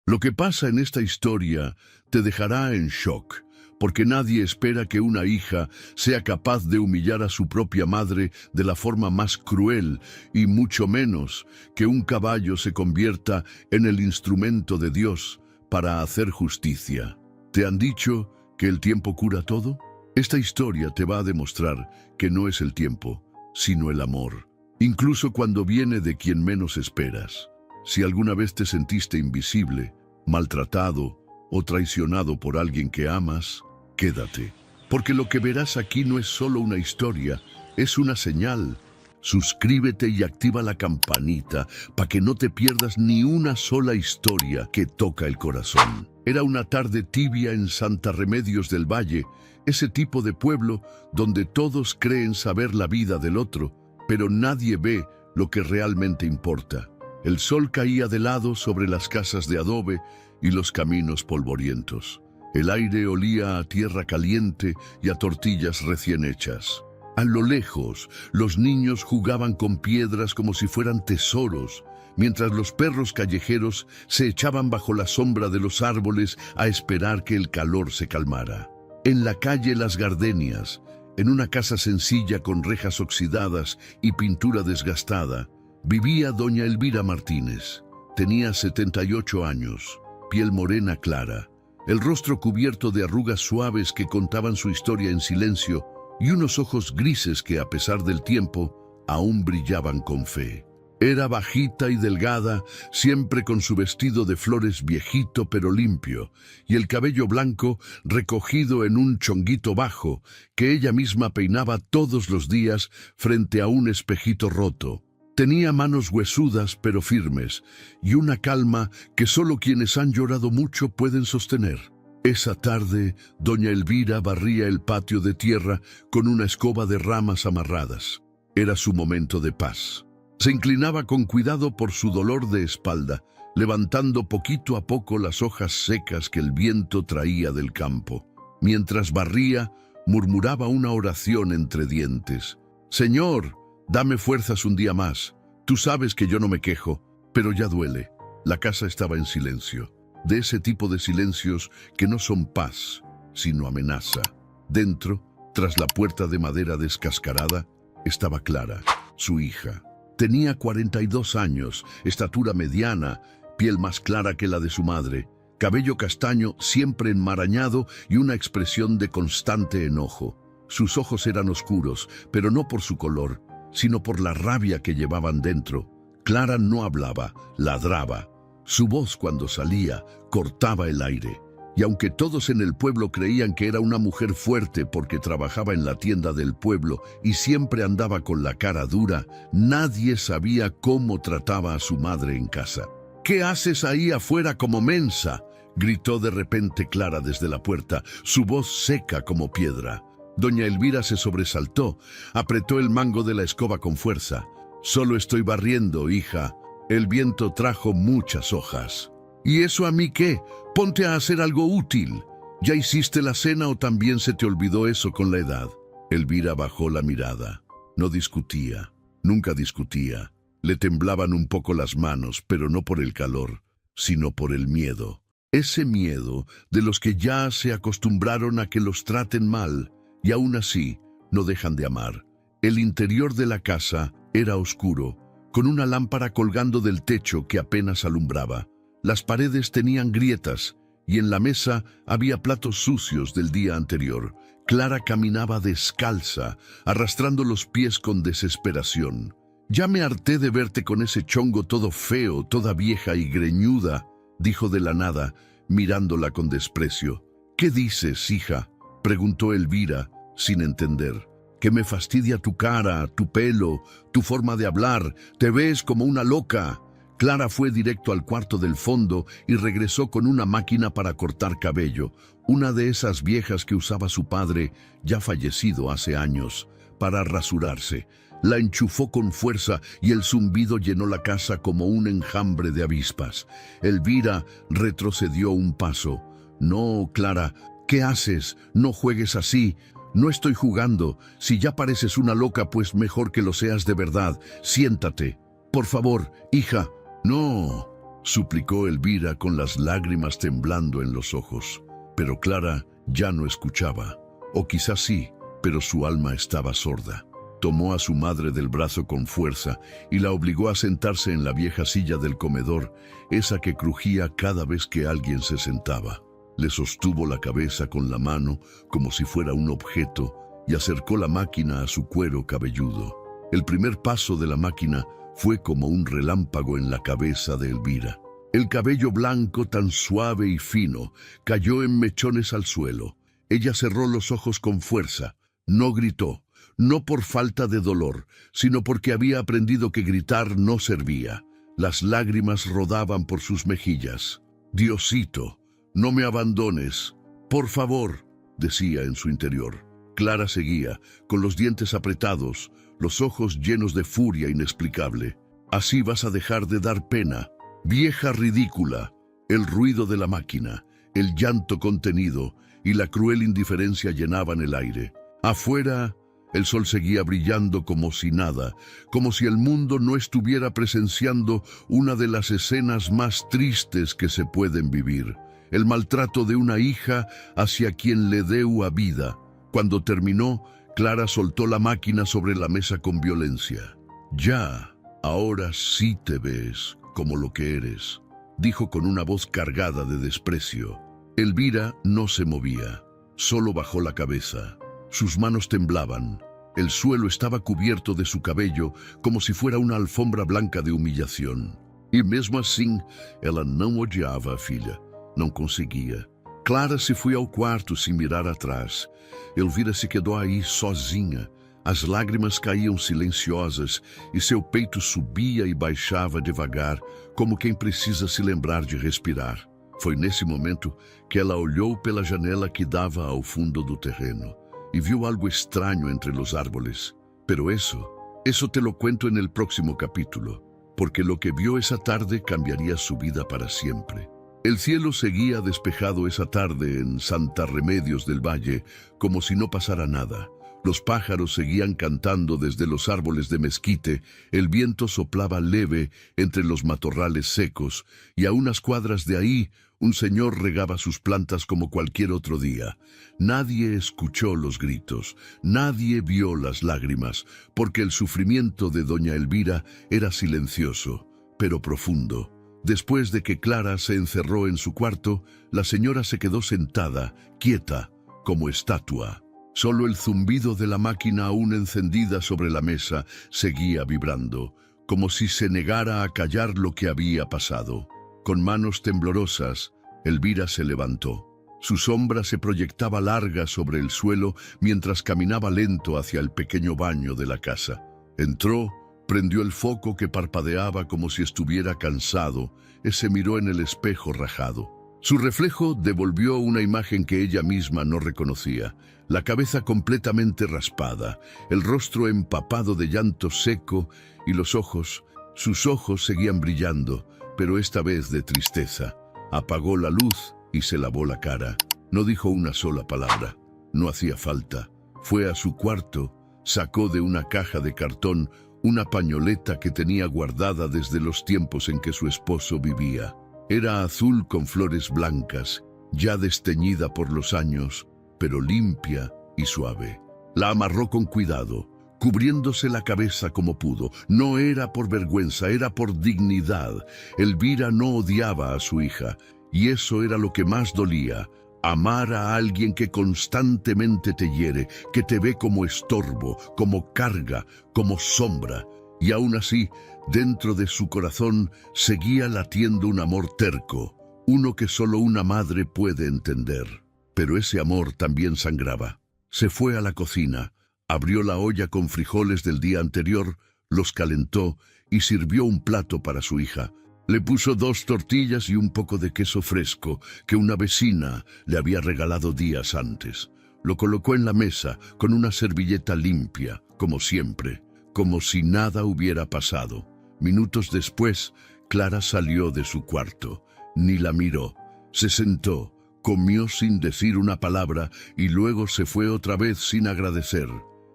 Lo que pasa en esta historia te dejará en shock, porque nadie espera que una hija sea capaz de humillar a su propia madre de la forma más cruel, y mucho menos que un caballo se convierta en el instrumento de Dios para hacer justicia. ¿Te han dicho que el tiempo cura todo? Esta historia te va a demostrar que no es el tiempo, sino el amor, incluso cuando viene de quien menos esperas. Si alguna vez te sentiste invisible, maltratado o traicionado por alguien que amas, quédate, porque lo que verás aquí no es solo una historia, es una señal. Suscríbete y activa la campanita para que no te pierdas ni una sola historia que toca el corazón. Era una tarde tibia en Santa Remedios del Valle, ese tipo de pueblo donde todos creen saber la vida del otro, pero nadie ve lo que realmente importa. El sol caía de lado sobre las casas de adobe y los caminos polvorientos. El aire olía a tierra caliente y a tortillas recién hechas. A lo lejos, los niños jugaban con piedras como si fueran tesoros, mientras los perros callejeros se echaban bajo la sombra de los árboles a esperar que el calor se calmara. En la calle Las Gardenias, en una casa sencilla con rejas oxidadas y pintura desgastada, vivía doña Elvira Martínez. Tenía 78 años, piel morena clara, el rostro cubierto de arrugas suaves que contaban su historia en silencio y unos ojos grises que, a pesar del tiempo, aún brillaban con fe. Era bajita y delgada, siempre con su vestido de flores viejito pero limpio, y el cabello blanco recogido en un chonguito bajo, que ella misma peinaba todos los días frente a un espejito roto. Tenía manos huesudas pero firmes, y una calma que solo quienes han llorado mucho pueden sostener. Esa tarde, doña Elvira barría el patio de tierra con una escoba de ramas amarradas. Era su momento de paz. Se inclinaba con cuidado por su dolor de espalda, levantando poquito a poco las hojas secas que el viento traía del campo. Mientras barría, murmuraba una oración entre dientes. «Señor, dame fuerzas un día más. Tú sabes que yo no me quejo, pero ya duele». La casa estaba en silencio. De ese tipo de silencios que no son paz, sino amenaza. Dentro, tras la puerta de madera descascarada, estaba Clara, su hija. Tenía 42 años, estatura mediana, piel más clara que la de su madre, cabello castaño siempre enmarañado y una expresión de constante enojo. Sus ojos eran oscuros, pero no por su color, sino por la rabia que llevaban dentro. Clara no hablaba, ladraba. Su voz, cuando salía, cortaba el aire. Y aunque todos en el pueblo creían que era una mujer fuerte porque trabajaba en la tienda del pueblo y siempre andaba con la cara dura, nadie sabía cómo trataba a su madre en casa. «¿Qué haces ahí afuera como mensa?», gritó de repente Clara desde la puerta, su voz seca como piedra. Doña Elvira se sobresaltó, apretó el mango de la escoba con fuerza. «Solo estoy barriendo, hija. El viento trajo muchas hojas». «¿Y eso a mí qué? Ponte a hacer algo útil. ¿Ya hiciste la cena o también se te olvidó eso con la edad?». Elvira bajó la mirada. No discutía, nunca discutía. Le temblaban un poco las manos, pero no por el calor, sino por el miedo. Ese miedo de los que ya se acostumbraron a que los traten mal y aún así no dejan de amar. El interior de la casa era oscuro, con una lámpara colgando del techo que apenas alumbraba. Las paredes tenían grietas y en la mesa había platos sucios del día anterior. Clara caminaba descalza, arrastrando los pies con desesperación. «Ya me harté de verte con ese chongo todo feo, toda vieja y greñuda», dijo de la nada, mirándola con desprecio. «¿Qué dices, hija?», preguntó Elvira, sin entender. «Que me fastidia tu cara, tu pelo, tu forma de hablar. Te ves como una loca». Clara fue directo al cuarto del fondo y regresó con una máquina para cortar cabello, una de esas viejas que usaba su padre, ya fallecido hace años, para rasurarse. La enchufó con fuerza y el zumbido llenó la casa como un enjambre de avispas. Elvira retrocedió un paso. «No, Clara, ¿qué haces? No juegues así». «No estoy jugando. Si ya pareces una loca, pues mejor que lo seas de verdad. Siéntate. Por favor, hija». «No, suplicó Elvira con las lágrimas temblando en los ojos. Pero Clara ya no escuchaba, o quizás sí, pero su alma estaba sorda. Tomó a su madre del brazo con fuerza y la obligó a sentarse en la vieja silla del comedor, esa que crujía cada vez que alguien se sentaba. Le sostuvo la cabeza con la mano como si fuera un objeto y acercó la máquina a su cuero cabelludo. El primer paso de la máquina fue como un relámpago en la cabeza de Elvira. El cabello blanco, tan suave y fino, cayó en mechones al suelo. Ella cerró los ojos con fuerza. No gritó, no por falta de dolor, sino porque había aprendido que gritar no servía. Las lágrimas rodaban por sus mejillas. «Diosito, no me abandones, por favor», decía en su interior. Clara seguía, con los dientes apretados, los ojos llenos de furia inexplicable. «Así vas a dejar de dar pena, vieja ridícula». El ruido de la máquina, el llanto contenido y la cruel indiferencia llenaban el aire. Afuera, el sol seguía brillando como si nada, como si el mundo no estuviera presenciando una de las escenas más tristes que se pueden vivir. El maltrato de una hija hacia quien le deu a vida. Cuando terminó, Clara soltó la máquina sobre la mesa con violencia. «Ya, ahora sí te ves como lo que eres», dijo con una voz cargada de desprecio. Elvira no se movía, solo bajó la cabeza. Sus manos temblaban. El suelo estaba cubierto de su cabello como si fuera una alfombra blanca de humillación. E mesmo assim, ela não odiava a filha. Não conseguia. Clara se foi ao quarto sem mirar atrás. Elvira se quedou aí sozinha. As lágrimas caíam silenciosas e seu peito subia e baixava devagar, como quem precisa se lembrar de respirar. Foi nesse momento que ela olhou pela janela que dava ao fundo do terreno y vio algo extraño entre los árboles. Pero eso te lo cuento en el próximo capítulo, porque lo que vio esa tarde cambiaría su vida para siempre. El cielo seguía despejado esa tarde en Santa Remedios del Valle, como si no pasara nada. Los pájaros seguían cantando desde los árboles de mezquite, el viento soplaba leve entre los matorrales secos, y a unas cuadras de ahí, un señor regaba sus plantas como cualquier otro día. Nadie escuchó los gritos, nadie vio las lágrimas, porque el sufrimiento de doña Elvira era silencioso, pero profundo. Después de que Clara se encerró en su cuarto, la señora se quedó sentada, quieta, como estatua. Solo el zumbido de la máquina aún encendida sobre la mesa seguía vibrando, como si se negara a callar lo que había pasado. Con manos temblorosas, Elvira se levantó. Su sombra se proyectaba larga sobre el suelo mientras caminaba lento hacia el pequeño baño de la casa. Entró, prendió el foco que parpadeaba como si estuviera cansado, y se miró en el espejo rajado. Su reflejo devolvió una imagen que ella misma no reconocía. La cabeza completamente raspada, el rostro empapado de llanto seco y sus ojos seguían brillando, pero esta vez de tristeza. Apagó la luz y se lavó la cara. No dijo una sola palabra. No hacía falta. Fue a su cuarto, sacó de una caja de cartón una pañoleta que tenía guardada desde los tiempos en que su esposo vivía. Era azul con flores blancas, ya desteñida por los años, pero limpia y suave. La amarró con cuidado, cubriéndose la cabeza como pudo. No era por vergüenza, era por dignidad. Elvira no odiaba a su hija, y eso era lo que más dolía. Amar a alguien que constantemente te hiere, que te ve como estorbo, como carga, como sombra. Y aún así, dentro de su corazón seguía latiendo un amor terco, uno que solo una madre puede entender. Pero ese amor también sangraba. Se fue a la cocina, abrió la olla con frijoles del día anterior, los calentó y sirvió un plato para su hija. Le puso 2 tortillas y un poco de queso fresco que una vecina le había regalado días antes. Lo colocó en la mesa con una servilleta limpia, como siempre, como si nada hubiera pasado. Minutos después, Clara salió de su cuarto. Ni la miró. Se sentó, comió sin decir una palabra y luego se fue otra vez sin agradecer.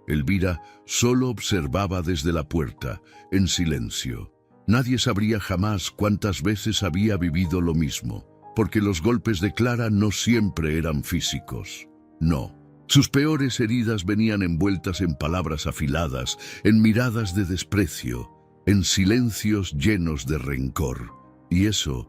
Elvira solo observaba desde la puerta, en silencio. Nadie sabría jamás cuántas veces había vivido lo mismo, porque los golpes de Clara no siempre eran físicos. No. Sus peores heridas venían envueltas en palabras afiladas, en miradas de desprecio, en silencios llenos de rencor. Y eso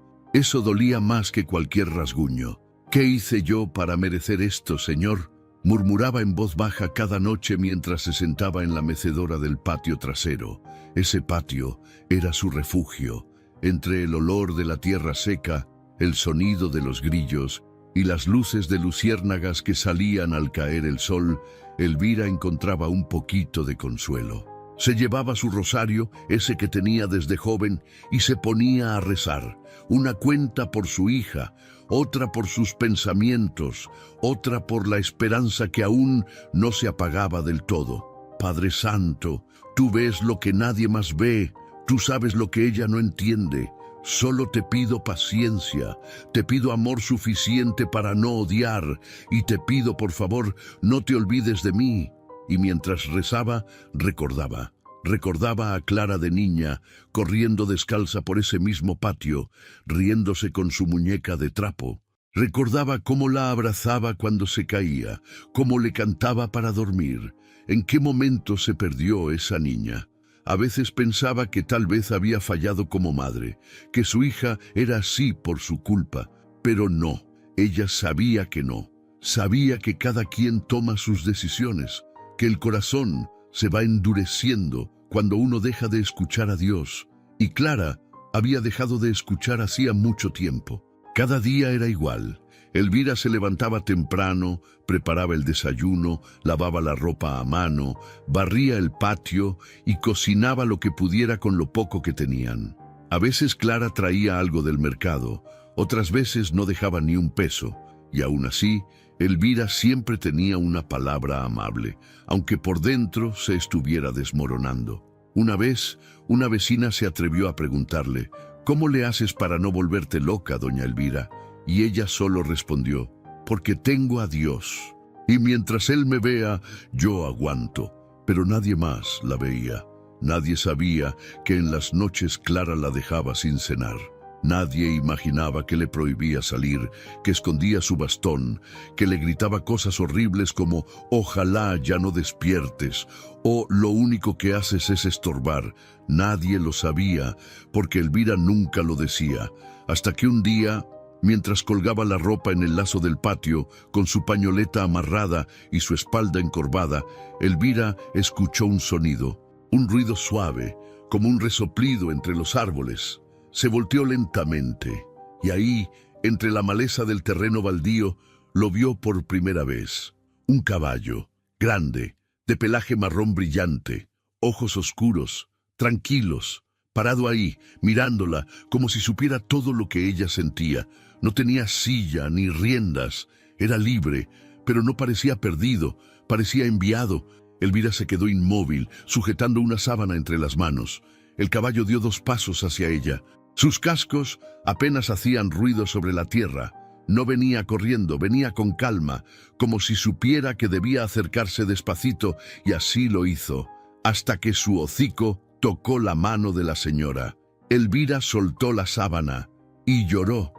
dolía más que cualquier rasguño. «¿Qué hice yo para merecer esto, Señor?», murmuraba en voz baja cada noche mientras se sentaba en la mecedora del patio trasero. Ese patio era su refugio. Entre el olor de la tierra seca, el sonido de los grillos y las luces de luciérnagas que salían al caer el sol, Elvira encontraba un poquito de consuelo. Se llevaba su rosario, ese que tenía desde joven, y se ponía a rezar. Una cuenta por su hija, otra por sus pensamientos, otra por la esperanza que aún no se apagaba del todo. «Padre Santo, tú ves lo que nadie más ve, tú sabes lo que ella no entiende. Solo te pido paciencia, te pido amor suficiente para no odiar, y te pido, por favor, no te olvides de mí». Y mientras rezaba, recordaba a Clara de niña, corriendo descalza por ese mismo patio, riéndose con su muñeca de trapo. Recordaba cómo la abrazaba cuando se caía, cómo le cantaba para dormir. ¿En qué momento se perdió esa niña? A veces pensaba que tal vez había fallado como madre, que su hija era así por su culpa, pero no, ella sabía que no. Sabía que cada quien toma sus decisiones, que el corazón se va endureciendo cuando uno deja de escuchar a Dios. Y Clara había dejado de escuchar hacía mucho tiempo. Cada día era igual. Elvira se levantaba temprano, preparaba el desayuno, lavaba la ropa a mano, barría el patio y cocinaba lo que pudiera con lo poco que tenían. A veces Clara traía algo del mercado, otras veces no dejaba ni un peso, y aún así, Elvira siempre tenía una palabra amable, aunque por dentro se estuviera desmoronando. Una vez, una vecina se atrevió a preguntarle: «¿Cómo le haces para no volverte loca, doña Elvira?». Y ella solo respondió: «Porque tengo a Dios. Y mientras Él me vea, yo aguanto». Pero nadie más la veía. Nadie sabía que en las noches Clara la dejaba sin cenar. Nadie imaginaba que le prohibía salir, que escondía su bastón, que le gritaba cosas horribles como «ojalá ya no despiertes» o «lo único que haces es estorbar». Nadie lo sabía, porque Elvira nunca lo decía, hasta que un día, mientras colgaba la ropa en el lazo del patio, con su pañoleta amarrada y su espalda encorvada, Elvira escuchó un sonido, un ruido suave, como un resoplido entre los árboles. Se volteó lentamente, y ahí, entre la maleza del terreno baldío, lo vio por primera vez. Un caballo, grande, de pelaje marrón brillante, ojos oscuros, tranquilos, parado ahí, mirándola, como si supiera todo lo que ella sentía. No tenía silla ni riendas, era libre, pero no parecía perdido, parecía enviado. Elvira se quedó inmóvil, sujetando una sábana entre las manos. El caballo dio 2 pasos hacia ella. Sus cascos apenas hacían ruido sobre la tierra. No venía corriendo, venía con calma, como si supiera que debía acercarse despacito, y así lo hizo, hasta que su hocico tocó la mano de la señora. Elvira soltó la sábana y lloró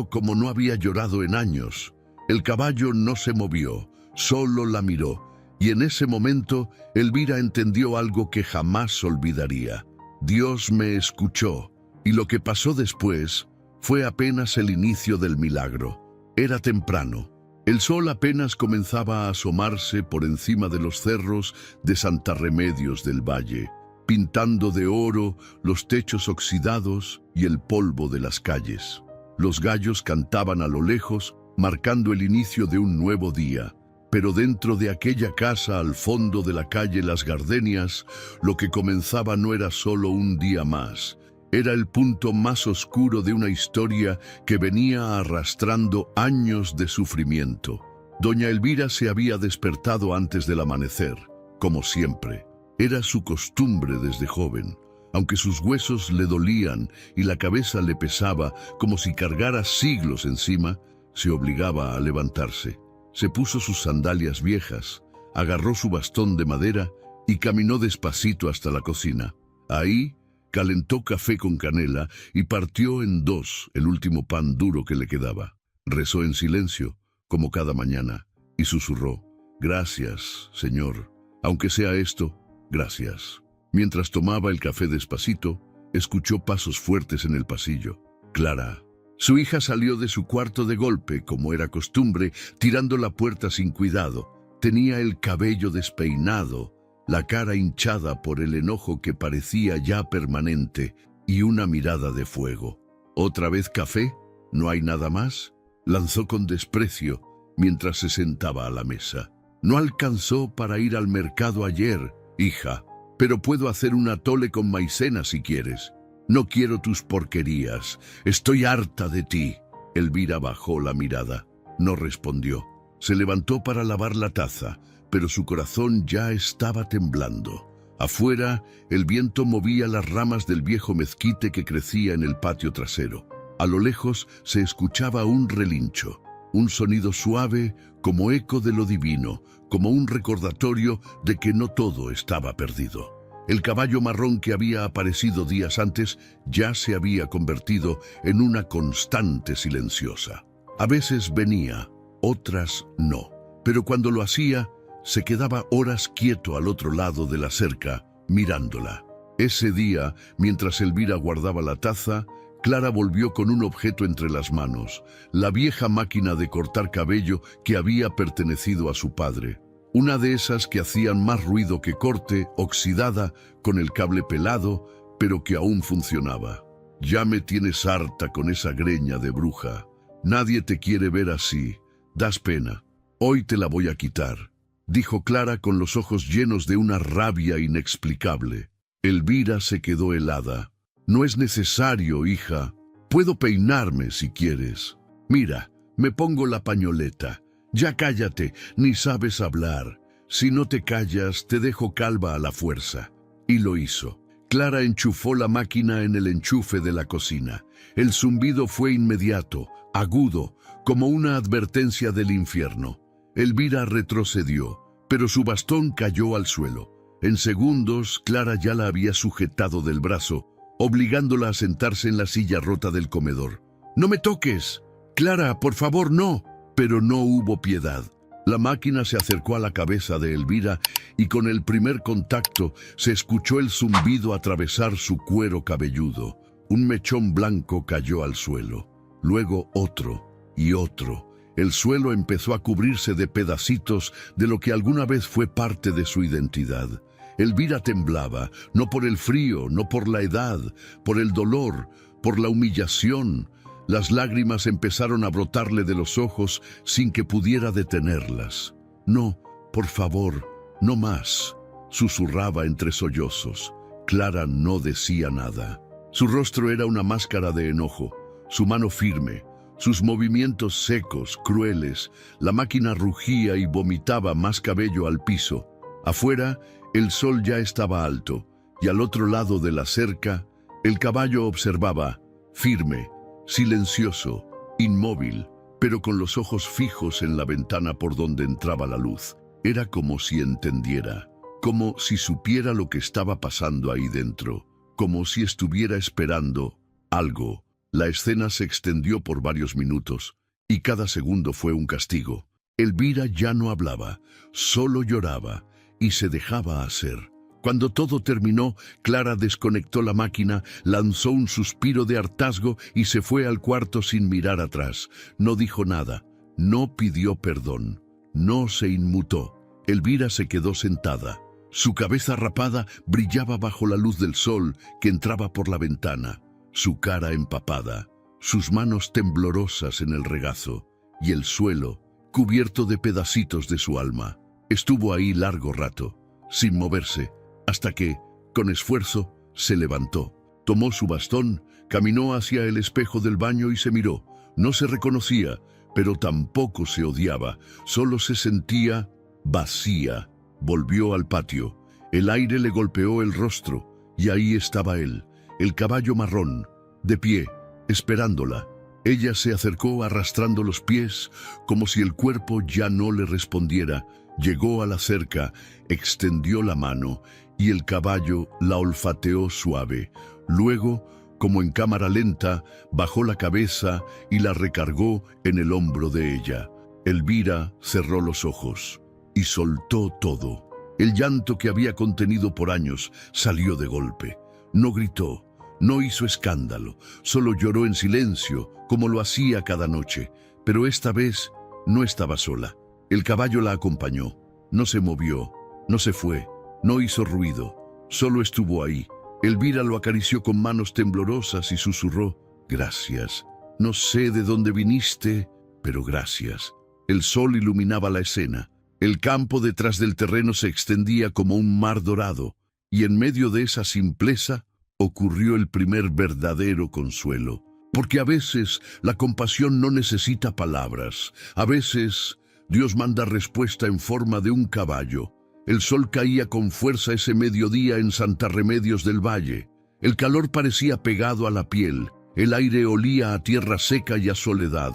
como no había llorado en años. El caballo no se movió, solo la miró, y en ese momento Elvira entendió algo que jamás olvidaría. Dios me escuchó. Y lo que pasó después fue apenas el inicio del milagro. Era temprano. El sol apenas comenzaba a asomarse por encima de los cerros de Santa Remedios del Valle, pintando de oro los techos oxidados y el polvo de las calles. Los gallos cantaban a lo lejos, marcando el inicio de un nuevo día. Pero dentro de aquella casa, al fondo de la calle Las Gardenias, lo que comenzaba no era solo un día más. Era el punto más oscuro de una historia que venía arrastrando años de sufrimiento. Doña Elvira se había despertado antes del amanecer, como siempre. Era su costumbre desde joven. Aunque sus huesos le dolían y la cabeza le pesaba como si cargara siglos encima, se obligaba a levantarse. Se puso sus sandalias viejas, agarró su bastón de madera y caminó despacito hasta la cocina. Ahí calentó café con canela y partió en dos el último pan duro que le quedaba. Rezó en silencio, como cada mañana, y susurró: «Gracias, Señor, aunque sea esto, gracias». Mientras tomaba el café despacito, escuchó pasos fuertes en el pasillo. Clara. Su hija salió de su cuarto de golpe, como era costumbre, tirando la puerta sin cuidado. Tenía el cabello despeinado, la cara hinchada por el enojo que parecía ya permanente, y una mirada de fuego. «¿Otra vez café? ¿No hay nada más?», lanzó con desprecio mientras se sentaba a la mesa. «No alcanzó para ir al mercado ayer, hija, pero puedo hacer un atole con maicena si quieres. No quiero tus porquerías. Estoy harta de ti». Elvira bajó la mirada. No respondió. Se levantó para lavar la taza, pero su corazón ya estaba temblando. Afuera, el viento movía las ramas del viejo mezquite que crecía en el patio trasero. A lo lejos se escuchaba un relincho, un sonido suave como eco de lo divino, como un recordatorio de que no todo estaba perdido. El caballo marrón que había aparecido días antes ya se había convertido en una constante silenciosa. A veces venía, otras no, pero cuando lo hacía, se quedaba horas quieto al otro lado de la cerca, mirándola. Ese día, mientras Elvira guardaba la taza, Clara volvió con un objeto entre las manos, la vieja máquina de cortar cabello que había pertenecido a su padre. Una de esas que hacían más ruido que corte, oxidada, con el cable pelado, pero que aún funcionaba. «Ya me tienes harta con esa greña de bruja. Nadie te quiere ver así. Das pena. Hoy te la voy a quitar», dijo Clara con los ojos llenos de una rabia inexplicable. Elvira se quedó helada. «No es necesario, hija. Puedo peinarme si quieres. Mira, me pongo la pañoleta. Ya cállate, ni sabes hablar. Si no te callas, te dejo calva a la fuerza». Y lo hizo. Clara enchufó la máquina en el enchufe de la cocina. El zumbido fue inmediato, agudo, como una advertencia del infierno. Elvira retrocedió, pero su bastón cayó al suelo. En segundos, Clara ya la había sujetado del brazo, obligándola a sentarse en la silla rota del comedor. «¡No me toques! Clara, por favor, no». Pero no hubo piedad. La máquina se acercó a la cabeza de Elvira y con el primer contacto se escuchó el zumbido atravesar su cuero cabelludo. Un mechón blanco cayó al suelo. Luego otro y otro. El suelo empezó a cubrirse de pedacitos de lo que alguna vez fue parte de su identidad. Elvira temblaba, no por el frío, no por la edad, por el dolor, por la humillación. Las lágrimas empezaron a brotarle de los ojos sin que pudiera detenerlas. «No, por favor, no más», susurraba entre sollozos. Clara no decía nada. Su rostro era una máscara de enojo, su mano firme, sus movimientos secos, crueles. La máquina rugía y vomitaba más cabello al piso. Afuera, el sol ya estaba alto, y al otro lado de la cerca, el caballo observaba, firme, silencioso, inmóvil, pero con los ojos fijos en la ventana por donde entraba la luz. Era como si entendiera, como si supiera lo que estaba pasando ahí dentro, como si estuviera esperando algo. La escena se extendió por varios minutos, y cada segundo fue un castigo. Elvira ya no hablaba, solo lloraba, y se dejaba hacer. Cuando todo terminó, Clara desconectó la máquina, lanzó un suspiro de hartazgo y se fue al cuarto sin mirar atrás. No dijo nada, no pidió perdón, no se inmutó. Elvira se quedó sentada. Su cabeza rapada brillaba bajo la luz del sol que entraba por la ventana, su cara empapada, sus manos temblorosas en el regazo y el suelo cubierto de pedacitos de su alma. Estuvo ahí largo rato, sin moverse, hasta que, con esfuerzo, se levantó. Tomó su bastón, caminó hacia el espejo del baño y se miró. No se reconocía, pero tampoco se odiaba, solo se sentía vacía. Volvió al patio. El aire le golpeó el rostro, y ahí estaba él, el caballo marrón, de pie, esperándola. Ella se acercó arrastrando los pies, como si el cuerpo ya no le respondiera. Llegó a la cerca, extendió la mano, y el caballo la olfateó suave, Luego, como en cámara lenta, bajó la cabeza y la recargó en el hombro de ella. Elvira cerró los ojos y soltó todo. El llanto que había contenido por años salió de golpe. No gritó, no hizo escándalo, solo lloró en silencio, como lo hacía cada noche. Pero esta vez no estaba sola. El caballo la acompañó. No se movió, no se fue, no hizo ruido, solo estuvo ahí. Elvira lo acarició con manos temblorosas y susurró: «Gracias. No sé de dónde viniste, pero gracias». El sol iluminaba la escena. El campo detrás del terreno se extendía como un mar dorado, y en medio de esa simpleza ocurrió el primer verdadero consuelo. Porque a veces la compasión no necesita palabras. A veces Dios manda respuesta en forma de un caballo. El sol caía con fuerza ese mediodía en Santa Remedios del Valle. El calor parecía pegado a la piel. El aire olía a tierra seca y a soledad.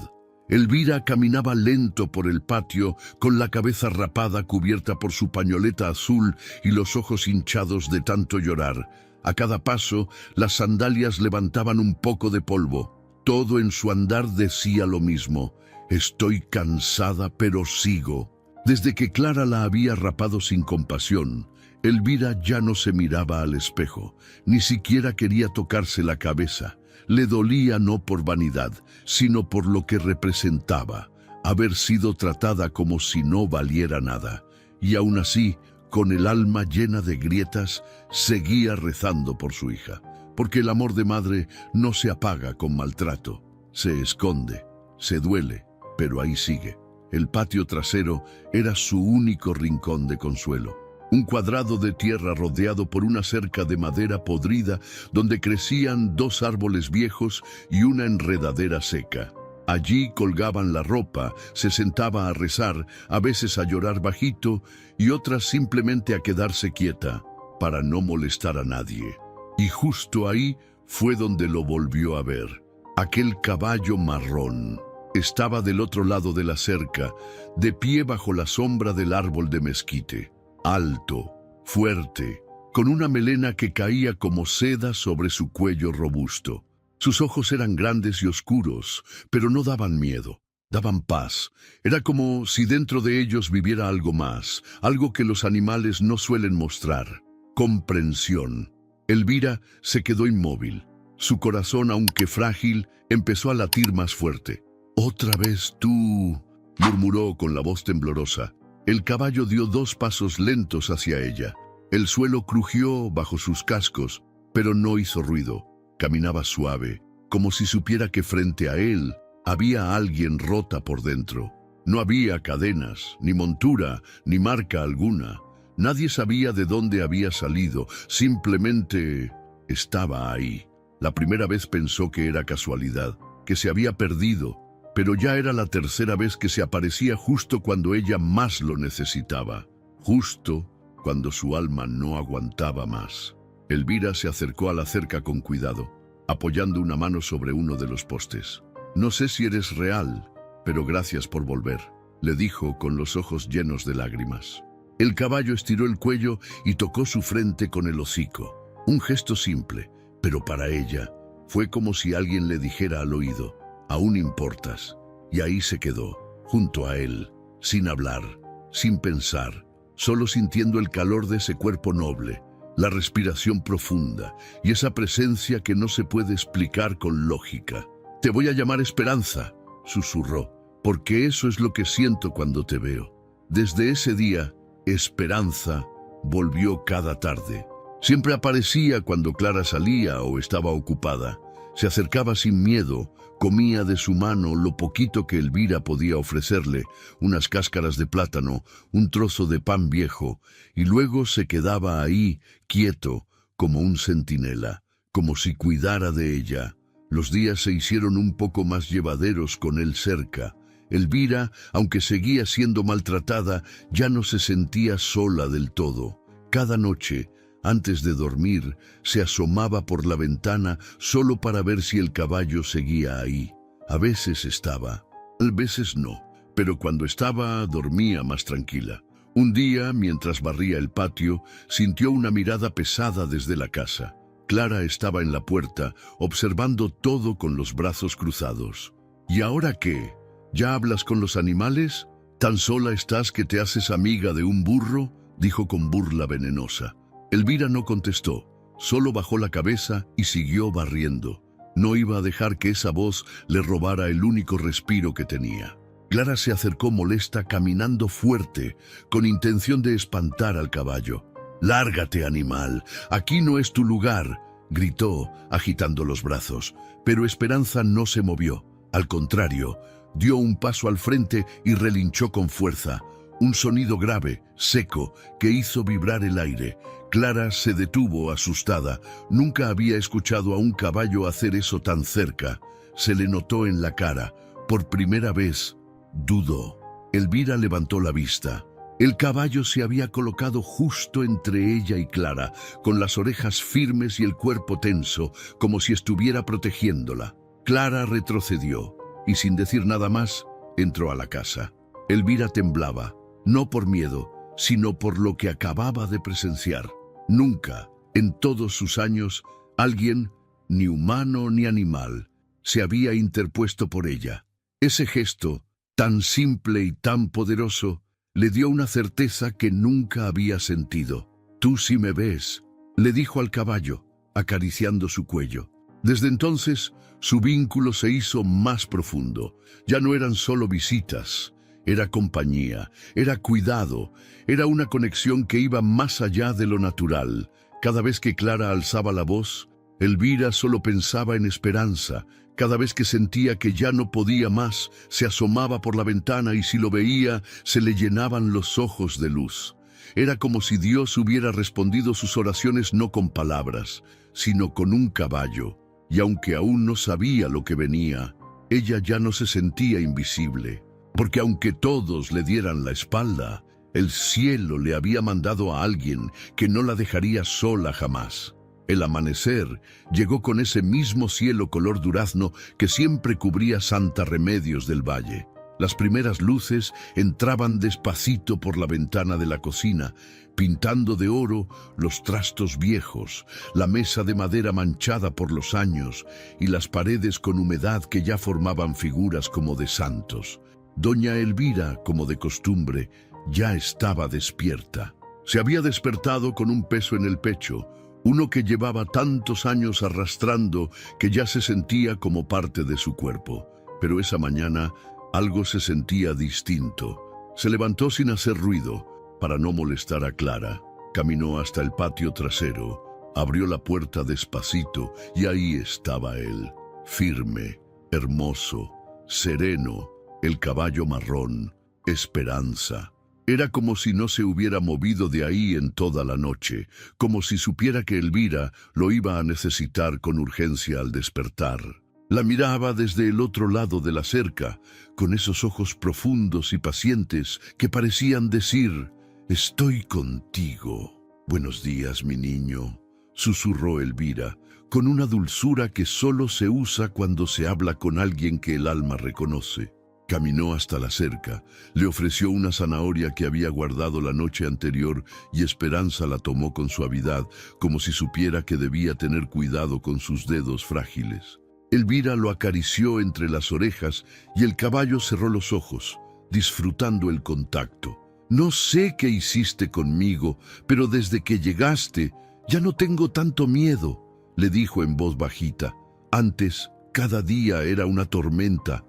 Elvira caminaba lento por el patio, con la cabeza rapada cubierta por su pañoleta azul y los ojos hinchados de tanto llorar. A cada paso, las sandalias levantaban un poco de polvo. Todo en su andar decía lo mismo: «Estoy cansada, pero sigo». Desde que Clara la había rapado sin compasión, Elvira ya no se miraba al espejo, ni siquiera quería tocarse la cabeza. Le dolía no por vanidad, sino por lo que representaba, haber sido tratada como si no valiera nada. Y aún así, con el alma llena de grietas, seguía rezando por su hija, porque el amor de madre no se apaga con maltrato, se esconde, se duele, pero ahí sigue. El patio trasero era su único rincón de consuelo. Un cuadrado de tierra rodeado por una cerca de madera podrida donde crecían 2 árboles viejos y una enredadera seca. Allí colgaban la ropa, se sentaba a rezar, a veces a llorar bajito y otras simplemente a quedarse quieta para no molestar a nadie. Y justo ahí fue donde lo volvió a ver. Aquel caballo marrón estaba del otro lado de la cerca, de pie bajo la sombra del árbol de mezquite. Alto, fuerte, con una melena que caía como seda sobre su cuello robusto. Sus ojos eran grandes y oscuros, pero no daban miedo, daban paz. Era como si dentro de ellos viviera algo más, algo que los animales no suelen mostrar: comprensión. Elvira se quedó inmóvil. Su corazón, aunque frágil, empezó a latir más fuerte. «Otra vez tú», murmuró con la voz temblorosa. El caballo dio 2 pasos lentos hacia ella. El suelo crujió bajo sus cascos, pero no hizo ruido. Caminaba suave, como si supiera que frente a él había alguien rota por dentro. No había cadenas, ni montura, ni marca alguna. Nadie sabía de dónde había salido, simplemente estaba ahí. La primera vez pensó que era casualidad, que se había perdido, pero ya era la tercera vez que se aparecía justo cuando ella más lo necesitaba, justo cuando su alma no aguantaba más. Elvira se acercó a la cerca con cuidado, apoyando una mano sobre uno de los postes. «No sé si eres real, pero gracias por volver», le dijo con los ojos llenos de lágrimas. El caballo estiró el cuello y tocó su frente con el hocico. Un gesto simple, pero para ella fue como si alguien le dijera al oído: «Aún importas». Y ahí se quedó, junto a él, sin hablar, sin pensar, solo sintiendo el calor de ese cuerpo noble, la respiración profunda y esa presencia que no se puede explicar con lógica. «Te voy a llamar Esperanza», susurró, «porque eso es lo que siento cuando te veo». Desde ese día, Esperanza volvió cada tarde. Siempre aparecía cuando Clara salía o estaba ocupada. Se acercaba sin miedo, comía de su mano lo poquito que Elvira podía ofrecerle, unas cáscaras de plátano, un trozo de pan viejo, y luego se quedaba ahí, quieto, como un centinela, como si cuidara de ella. Los días se hicieron un poco más llevaderos con él cerca. Elvira, aunque seguía siendo maltratada, ya no se sentía sola del todo. Cada noche, antes de dormir, se asomaba por la ventana solo para ver si el caballo seguía ahí. A veces estaba, a veces no, pero cuando estaba, dormía más tranquila. Un día, mientras barría el patio, sintió una mirada pesada desde la casa. Clara estaba en la puerta, observando todo con los brazos cruzados. ¿Y ahora qué? ¿Ya hablas con los animales? ¿Tan sola estás que te haces amiga de un burro?, dijo con burla venenosa. Elvira no contestó, solo bajó la cabeza y siguió barriendo. No iba a dejar que esa voz le robara el único respiro que tenía. Clara se acercó molesta, caminando fuerte, con intención de espantar al caballo. «¡Lárgate, animal! ¡Aquí no es tu lugar!», gritó, agitando los brazos. Pero Esperanza no se movió. Al contrario, dio un paso al frente y relinchó con fuerza. Un sonido grave, seco, que hizo vibrar el aire. Clara se detuvo asustada. Nunca había escuchado a un caballo hacer eso tan cerca. Se le notó en la cara. Por primera vez, dudó. Elvira levantó la vista. El caballo se había colocado justo entre ella y Clara, con las orejas firmes y el cuerpo tenso, como si estuviera protegiéndola. Clara retrocedió y, sin decir nada más, entró a la casa. Elvira temblaba, no por miedo, sino por lo que acababa de presenciar. Nunca, en todos sus años, alguien, ni humano ni animal, se había interpuesto por ella. Ese gesto, tan simple y tan poderoso, le dio una certeza que nunca había sentido. «Tú sí me ves», le dijo al caballo, acariciando su cuello. Desde entonces, su vínculo se hizo más profundo. Ya no eran solo visitas, era compañía, era cuidado, era una conexión que iba más allá de lo natural. Cada vez que Clara alzaba la voz, Elvira solo pensaba en Esperanza. Cada vez que sentía que ya no podía más, se asomaba por la ventana y si lo veía, se le llenaban los ojos de luz. Era como si Dios hubiera respondido sus oraciones no con palabras, sino con un caballo. Y aunque aún no sabía lo que venía, ella ya no se sentía invisible. Porque aunque todos le dieran la espalda, el cielo le había mandado a alguien que no la dejaría sola jamás. El amanecer llegó con ese mismo cielo color durazno que siempre cubría Santa Remedios del Valle. Las primeras luces entraban despacito por la ventana de la cocina, pintando de oro los trastos viejos, la mesa de madera manchada por los años y las paredes con humedad que ya formaban figuras como de santos. Doña Elvira, como de costumbre, ya estaba despierta. Se había despertado con un peso en el pecho, uno que llevaba tantos años arrastrando que ya se sentía como parte de su cuerpo. Pero esa mañana algo se sentía distinto. Se levantó sin hacer ruido, para no molestar a Clara. Caminó hasta el patio trasero, abrió la puerta despacito y ahí estaba él, firme, hermoso, sereno, el caballo marrón, Esperanza. Era como si no se hubiera movido de ahí en toda la noche, como si supiera que Elvira lo iba a necesitar con urgencia al despertar. La miraba desde el otro lado de la cerca, con esos ojos profundos y pacientes que parecían decir: «Estoy contigo». «Buenos días, mi niño», susurró Elvira, con una dulzura que solo se usa cuando se habla con alguien que el alma reconoce. Caminó hasta la cerca, le ofreció una zanahoria que había guardado la noche anterior y Esperanza la tomó con suavidad, como si supiera que debía tener cuidado con sus dedos frágiles. Elvira lo acarició entre las orejas y el caballo cerró los ojos, disfrutando el contacto. «No sé qué hiciste conmigo, pero desde que llegaste ya no tengo tanto miedo», le dijo en voz bajita. «Antes, cada día era una tormenta.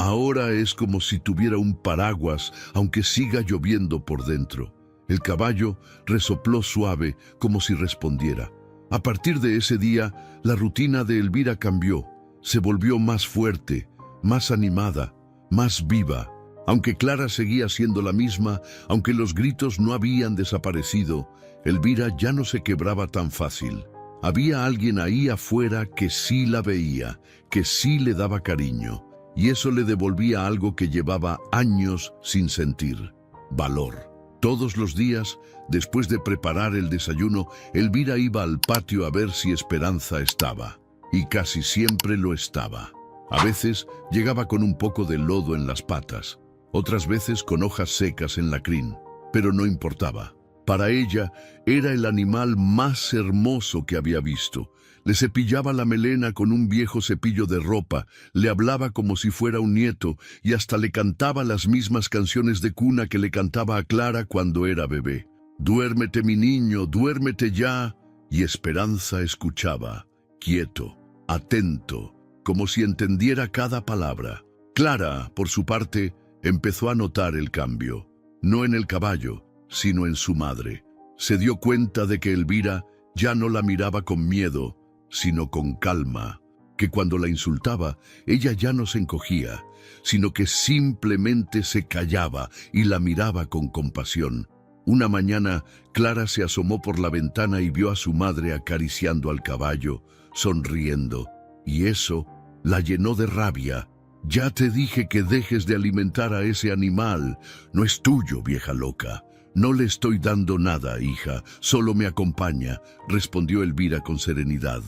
Ahora es como si tuviera un paraguas, aunque siga lloviendo por dentro». El caballo resopló suave, como si respondiera. A partir de ese día, la rutina de Elvira cambió. Se volvió más fuerte, más animada, más viva. Aunque Clara seguía siendo la misma, aunque los gritos no habían desaparecido, Elvira ya no se quebraba tan fácil. Había alguien ahí afuera que sí la veía, que sí le daba cariño. Y eso le devolvía algo que llevaba años sin sentir: valor. Todos los días, después de preparar el desayuno, Elvira iba al patio a ver si Esperanza estaba. Y casi siempre lo estaba. A veces llegaba con un poco de lodo en las patas, otras veces con hojas secas en la crin. Pero no importaba. Para ella era el animal más hermoso que había visto. Le cepillaba la melena con un viejo cepillo de ropa, le hablaba como si fuera un nieto y hasta le cantaba las mismas canciones de cuna que le cantaba a Clara cuando era bebé. «Duérmete, mi niño, duérmete ya». Y Esperanza escuchaba, quieto, atento, como si entendiera cada palabra. Clara, por su parte, empezó a notar el cambio, no en el caballo, sino en su madre. Se dio cuenta de que Elvira ya no la miraba con miedo, sino con calma, que cuando la insultaba, ella ya no se encogía, sino que simplemente se callaba y la miraba con compasión. Una mañana, Clara se asomó por la ventana y vio a su madre acariciando al caballo, sonriendo, y eso la llenó de rabia. «Ya te dije que dejes de alimentar a ese animal. No es tuyo, vieja loca». «No le estoy dando nada, hija, solo me acompaña», respondió Elvira con serenidad.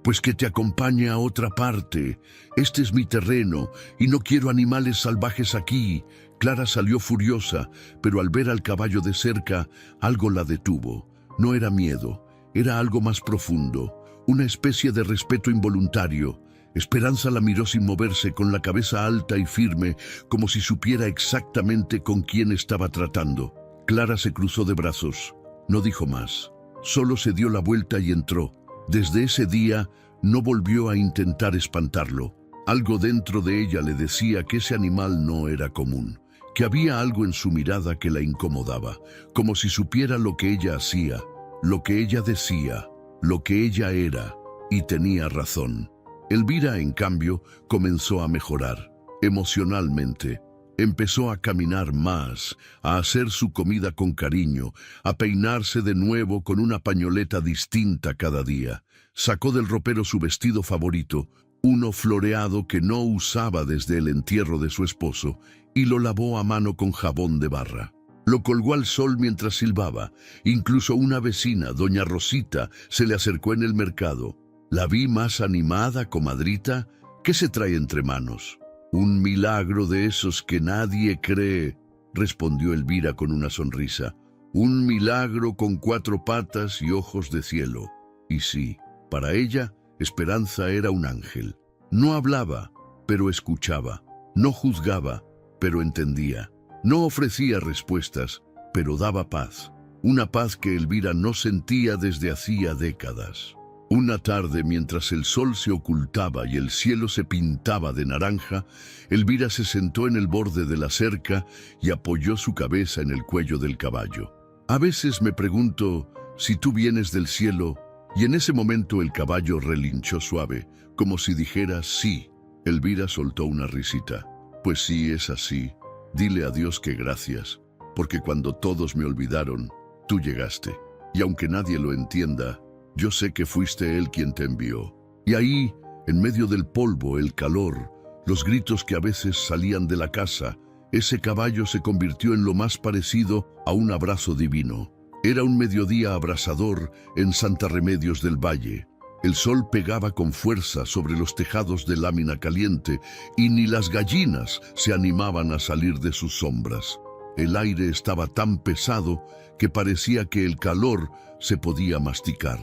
«Pues que te acompañe a otra parte. Este es mi terreno y no quiero animales salvajes aquí». Clara salió furiosa, pero al ver al caballo de cerca, algo la detuvo. No era miedo, era algo más profundo, una especie de respeto involuntario. Esperanza la miró sin moverse, con la cabeza alta y firme, como si supiera exactamente con quién estaba tratando. Clara se cruzó de brazos. No dijo más. Solo se dio la vuelta y entró. Desde ese día no volvió a intentar espantarlo. Algo dentro de ella le decía que ese animal no era común, que había algo en su mirada que la incomodaba, como si supiera lo que ella hacía, lo que ella decía, lo que ella era, y tenía razón. Elvira, en cambio, comenzó a mejorar, emocionalmente. Empezó a caminar más, a hacer su comida con cariño, a peinarse de nuevo con una pañoleta distinta cada día. Sacó del ropero su vestido favorito, uno floreado que no usaba desde el entierro de su esposo, y lo lavó a mano con jabón de barra. Lo colgó al sol mientras silbaba. Incluso una vecina, doña Rosita, se le acercó en el mercado. «La vi más animada, comadrita. ¿Qué se trae entre manos?» «Un milagro de esos que nadie cree», respondió Elvira con una sonrisa. «Un milagro con 4 patas y ojos de cielo». Y sí, para ella, Esperanza era un ángel. No hablaba, pero escuchaba. No juzgaba, pero entendía. No ofrecía respuestas, pero daba paz. Una paz que Elvira no sentía desde hacía décadas. Una tarde, mientras el sol se ocultaba y el cielo se pintaba de naranja, Elvira se sentó en el borde de la cerca y apoyó su cabeza en el cuello del caballo. «A veces me pregunto si tú vienes del cielo», y en ese momento el caballo relinchó suave, como si dijera «sí». Elvira soltó una risita. «Pues sí, es así. Dile a Dios que gracias, porque cuando todos me olvidaron, tú llegaste. Y aunque nadie lo entienda, yo sé que fuiste Él quien te envió». Y ahí, en medio del polvo, el calor, los gritos que a veces salían de la casa, ese caballo se convirtió en lo más parecido a un abrazo divino. Era un mediodía abrasador en Santa Remedios del Valle. El sol pegaba con fuerza sobre los tejados de lámina caliente y ni las gallinas se animaban a salir de sus sombras. El aire estaba tan pesado que parecía que el calor se podía masticar.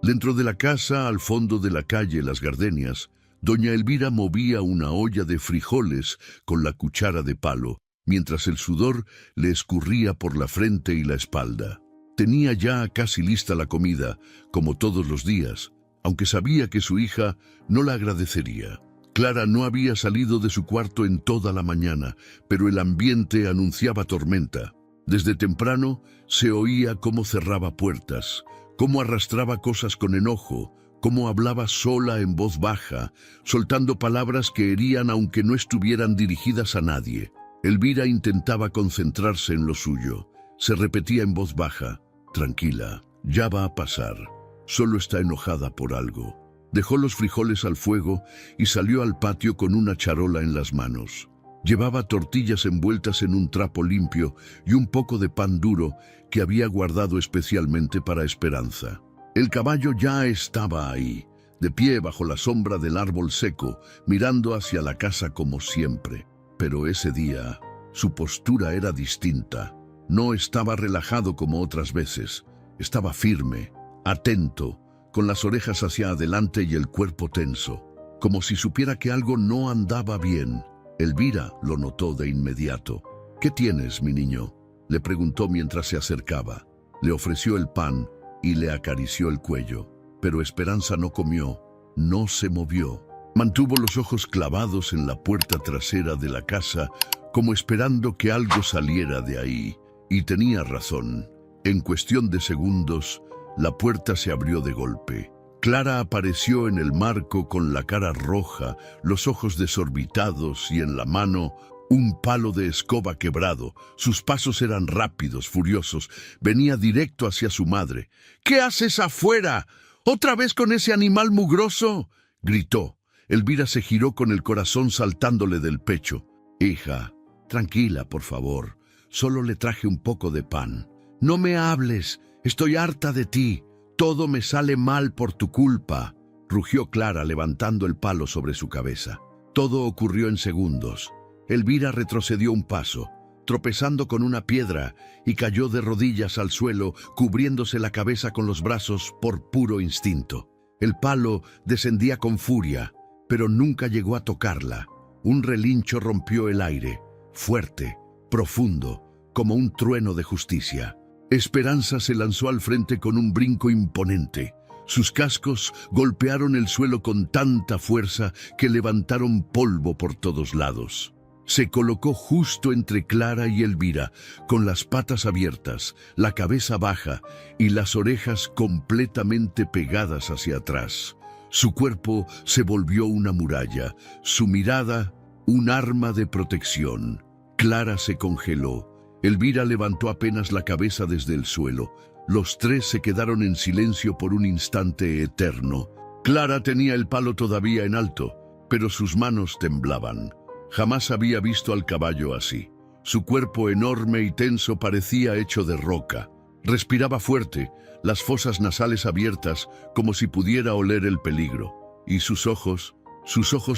Dentro de la casa, al fondo de la calle Las Gardenias, doña Elvira movía una olla de frijoles con la cuchara de palo, mientras el sudor le escurría por la frente y la espalda. Tenía ya casi lista la comida, como todos los días, aunque sabía que su hija no la agradecería. Clara no había salido de su cuarto en toda la mañana, pero el ambiente anunciaba tormenta. Desde temprano se oía cómo cerraba puertas, cómo arrastraba cosas con enojo, cómo hablaba sola en voz baja, soltando palabras que herían aunque no estuvieran dirigidas a nadie. Elvira intentaba concentrarse en lo suyo. Se repetía en voz baja: «Tranquila, ya va a pasar. Solo está enojada por algo». Dejó los frijoles al fuego y salió al patio con una charola en las manos. Llevaba tortillas envueltas en un trapo limpio y un poco de pan duro que había guardado especialmente para Esperanza. El caballo ya estaba ahí, de pie bajo la sombra del árbol seco, mirando hacia la casa como siempre. Pero ese día, su postura era distinta. No estaba relajado como otras veces. Estaba firme, atento, con las orejas hacia adelante y el cuerpo tenso, como si supiera que algo no andaba bien. Elvira lo notó de inmediato. «¿Qué tienes, mi niño?», le preguntó mientras se acercaba. Le ofreció el pan y le acarició el cuello. Pero Esperanza no comió, no se movió. Mantuvo los ojos clavados en la puerta trasera de la casa, como esperando que algo saliera de ahí. Y tenía razón. En cuestión de segundos, la puerta se abrió de golpe. Clara apareció en el marco con la cara roja, los ojos desorbitados y en la mano un palo de escoba quebrado. Sus pasos eran rápidos, furiosos. Venía directo hacia su madre. «¿Qué haces afuera? ¿Otra vez con ese animal mugroso?», gritó. Elvira se giró con el corazón saltándole del pecho. «Hija, tranquila, por favor. Solo le traje un poco de pan». «No me hables. Estoy harta de ti. Todo me sale mal por tu culpa», rugió Clara levantando el palo sobre su cabeza. Todo ocurrió en segundos. Elvira retrocedió un paso, tropezando con una piedra, y cayó de rodillas al suelo, cubriéndose la cabeza con los brazos por puro instinto. El palo descendía con furia, pero nunca llegó a tocarla. Un relincho rompió el aire, fuerte, profundo, como un trueno de justicia. Esperanza se lanzó al frente con un brinco imponente. Sus cascos golpearon el suelo con tanta fuerza que levantaron polvo por todos lados. Se colocó justo entre Clara y Elvira, con las patas abiertas, la cabeza baja y las orejas completamente pegadas hacia atrás. Su cuerpo se volvió una muralla, su mirada un arma de protección. Clara se congeló. Elvira levantó apenas la cabeza desde el suelo. Los tres se quedaron en silencio por un instante eterno. Clara tenía el palo todavía en alto, pero sus manos temblaban. Jamás había visto al caballo así. Su cuerpo enorme y tenso parecía hecho de roca. Respiraba fuerte, las fosas nasales abiertas, como si pudiera oler el peligro. Y sus ojos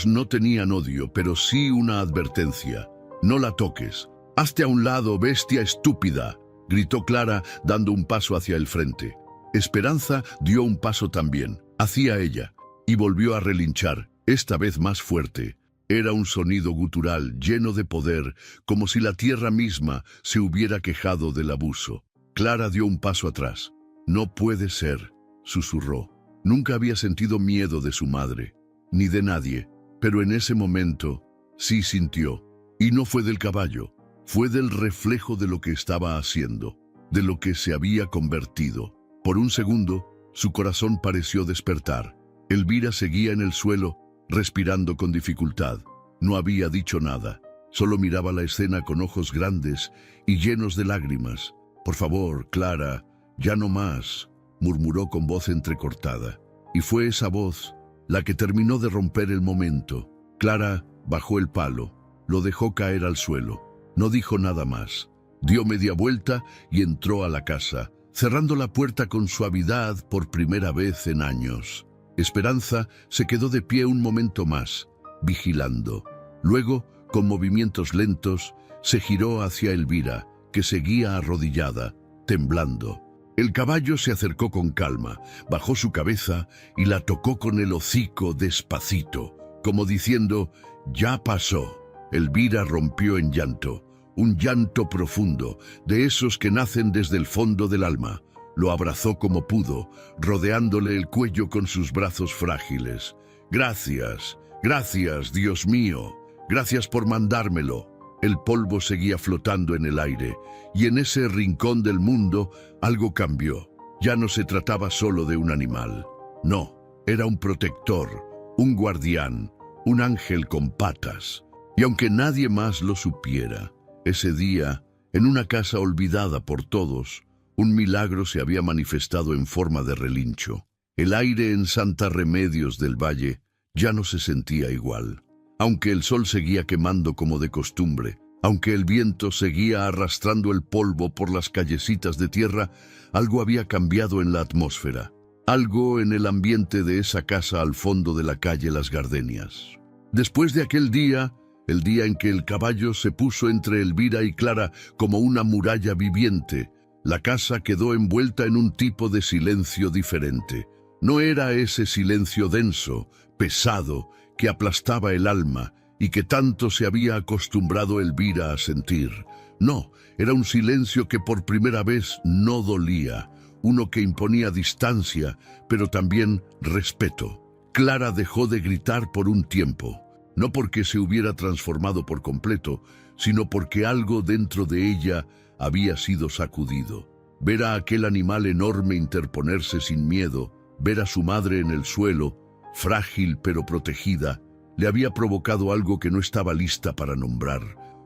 no tenían odio, pero sí una advertencia. «No la toques. Hazte a un lado, bestia estúpida», gritó Clara, dando un paso hacia el frente. Esperanza dio un paso también, hacia ella, y volvió a relinchar, esta vez más fuerte. Era un sonido gutural, lleno de poder, como si la tierra misma se hubiera quejado del abuso. Clara dio un paso atrás. «No puede ser», susurró. Nunca había sentido miedo de su madre, ni de nadie, pero en ese momento sí sintió. Y no fue del caballo, fue del reflejo de lo que estaba haciendo, de lo que se había convertido. Por un segundo, su corazón pareció despertar. Elvira seguía en el suelo, respirando con dificultad. No había dicho nada, solo miraba la escena con ojos grandes y llenos de lágrimas. «Por favor, Clara, ya no más», murmuró con voz entrecortada. Y fue esa voz la que terminó de romper el momento. Clara bajó el palo, lo dejó caer al suelo. No dijo nada más. Dio media vuelta y entró a la casa, cerrando la puerta con suavidad por primera vez en años. Esperanza se quedó de pie un momento más, vigilando. Luego, con movimientos lentos, se giró hacia Elvira, que seguía arrodillada, temblando. El caballo se acercó con calma, bajó su cabeza y la tocó con el hocico despacito, como diciendo: «Ya pasó». Elvira rompió en llanto, un llanto profundo, de esos que nacen desde el fondo del alma. Lo abrazó como pudo, rodeándole el cuello con sus brazos frágiles. «Gracias, gracias, Dios mío, gracias por mandármelo». El polvo seguía flotando en el aire, y en ese rincón del mundo algo cambió. Ya no se trataba solo de un animal. No, era un protector, un guardián, un ángel con patas. Y aunque nadie más lo supiera, ese día, en una casa olvidada por todos, un milagro se había manifestado en forma de relincho. El aire en Santa Remedios del Valle ya no se sentía igual. Aunque el sol seguía quemando como de costumbre, aunque el viento seguía arrastrando el polvo por las callecitas de tierra, algo había cambiado en la atmósfera, algo en el ambiente de esa casa al fondo de la calle Las Gardenias. Después de aquel día, el día en que el caballo se puso entre Elvira y Clara como una muralla viviente. La casa quedó envuelta en un tipo de silencio diferente. No era ese silencio denso, pesado, que aplastaba el alma y que tanto se había acostumbrado Elvira a sentir. No, era un silencio que por primera vez no dolía, uno que imponía distancia, pero también respeto. Clara dejó de gritar por un tiempo, no porque se hubiera transformado por completo, sino porque algo dentro de ella había sido sacudido. Ver a aquel animal enorme interponerse sin miedo, ver a su madre en el suelo, frágil pero protegida, le había provocado algo que no estaba lista para nombrar,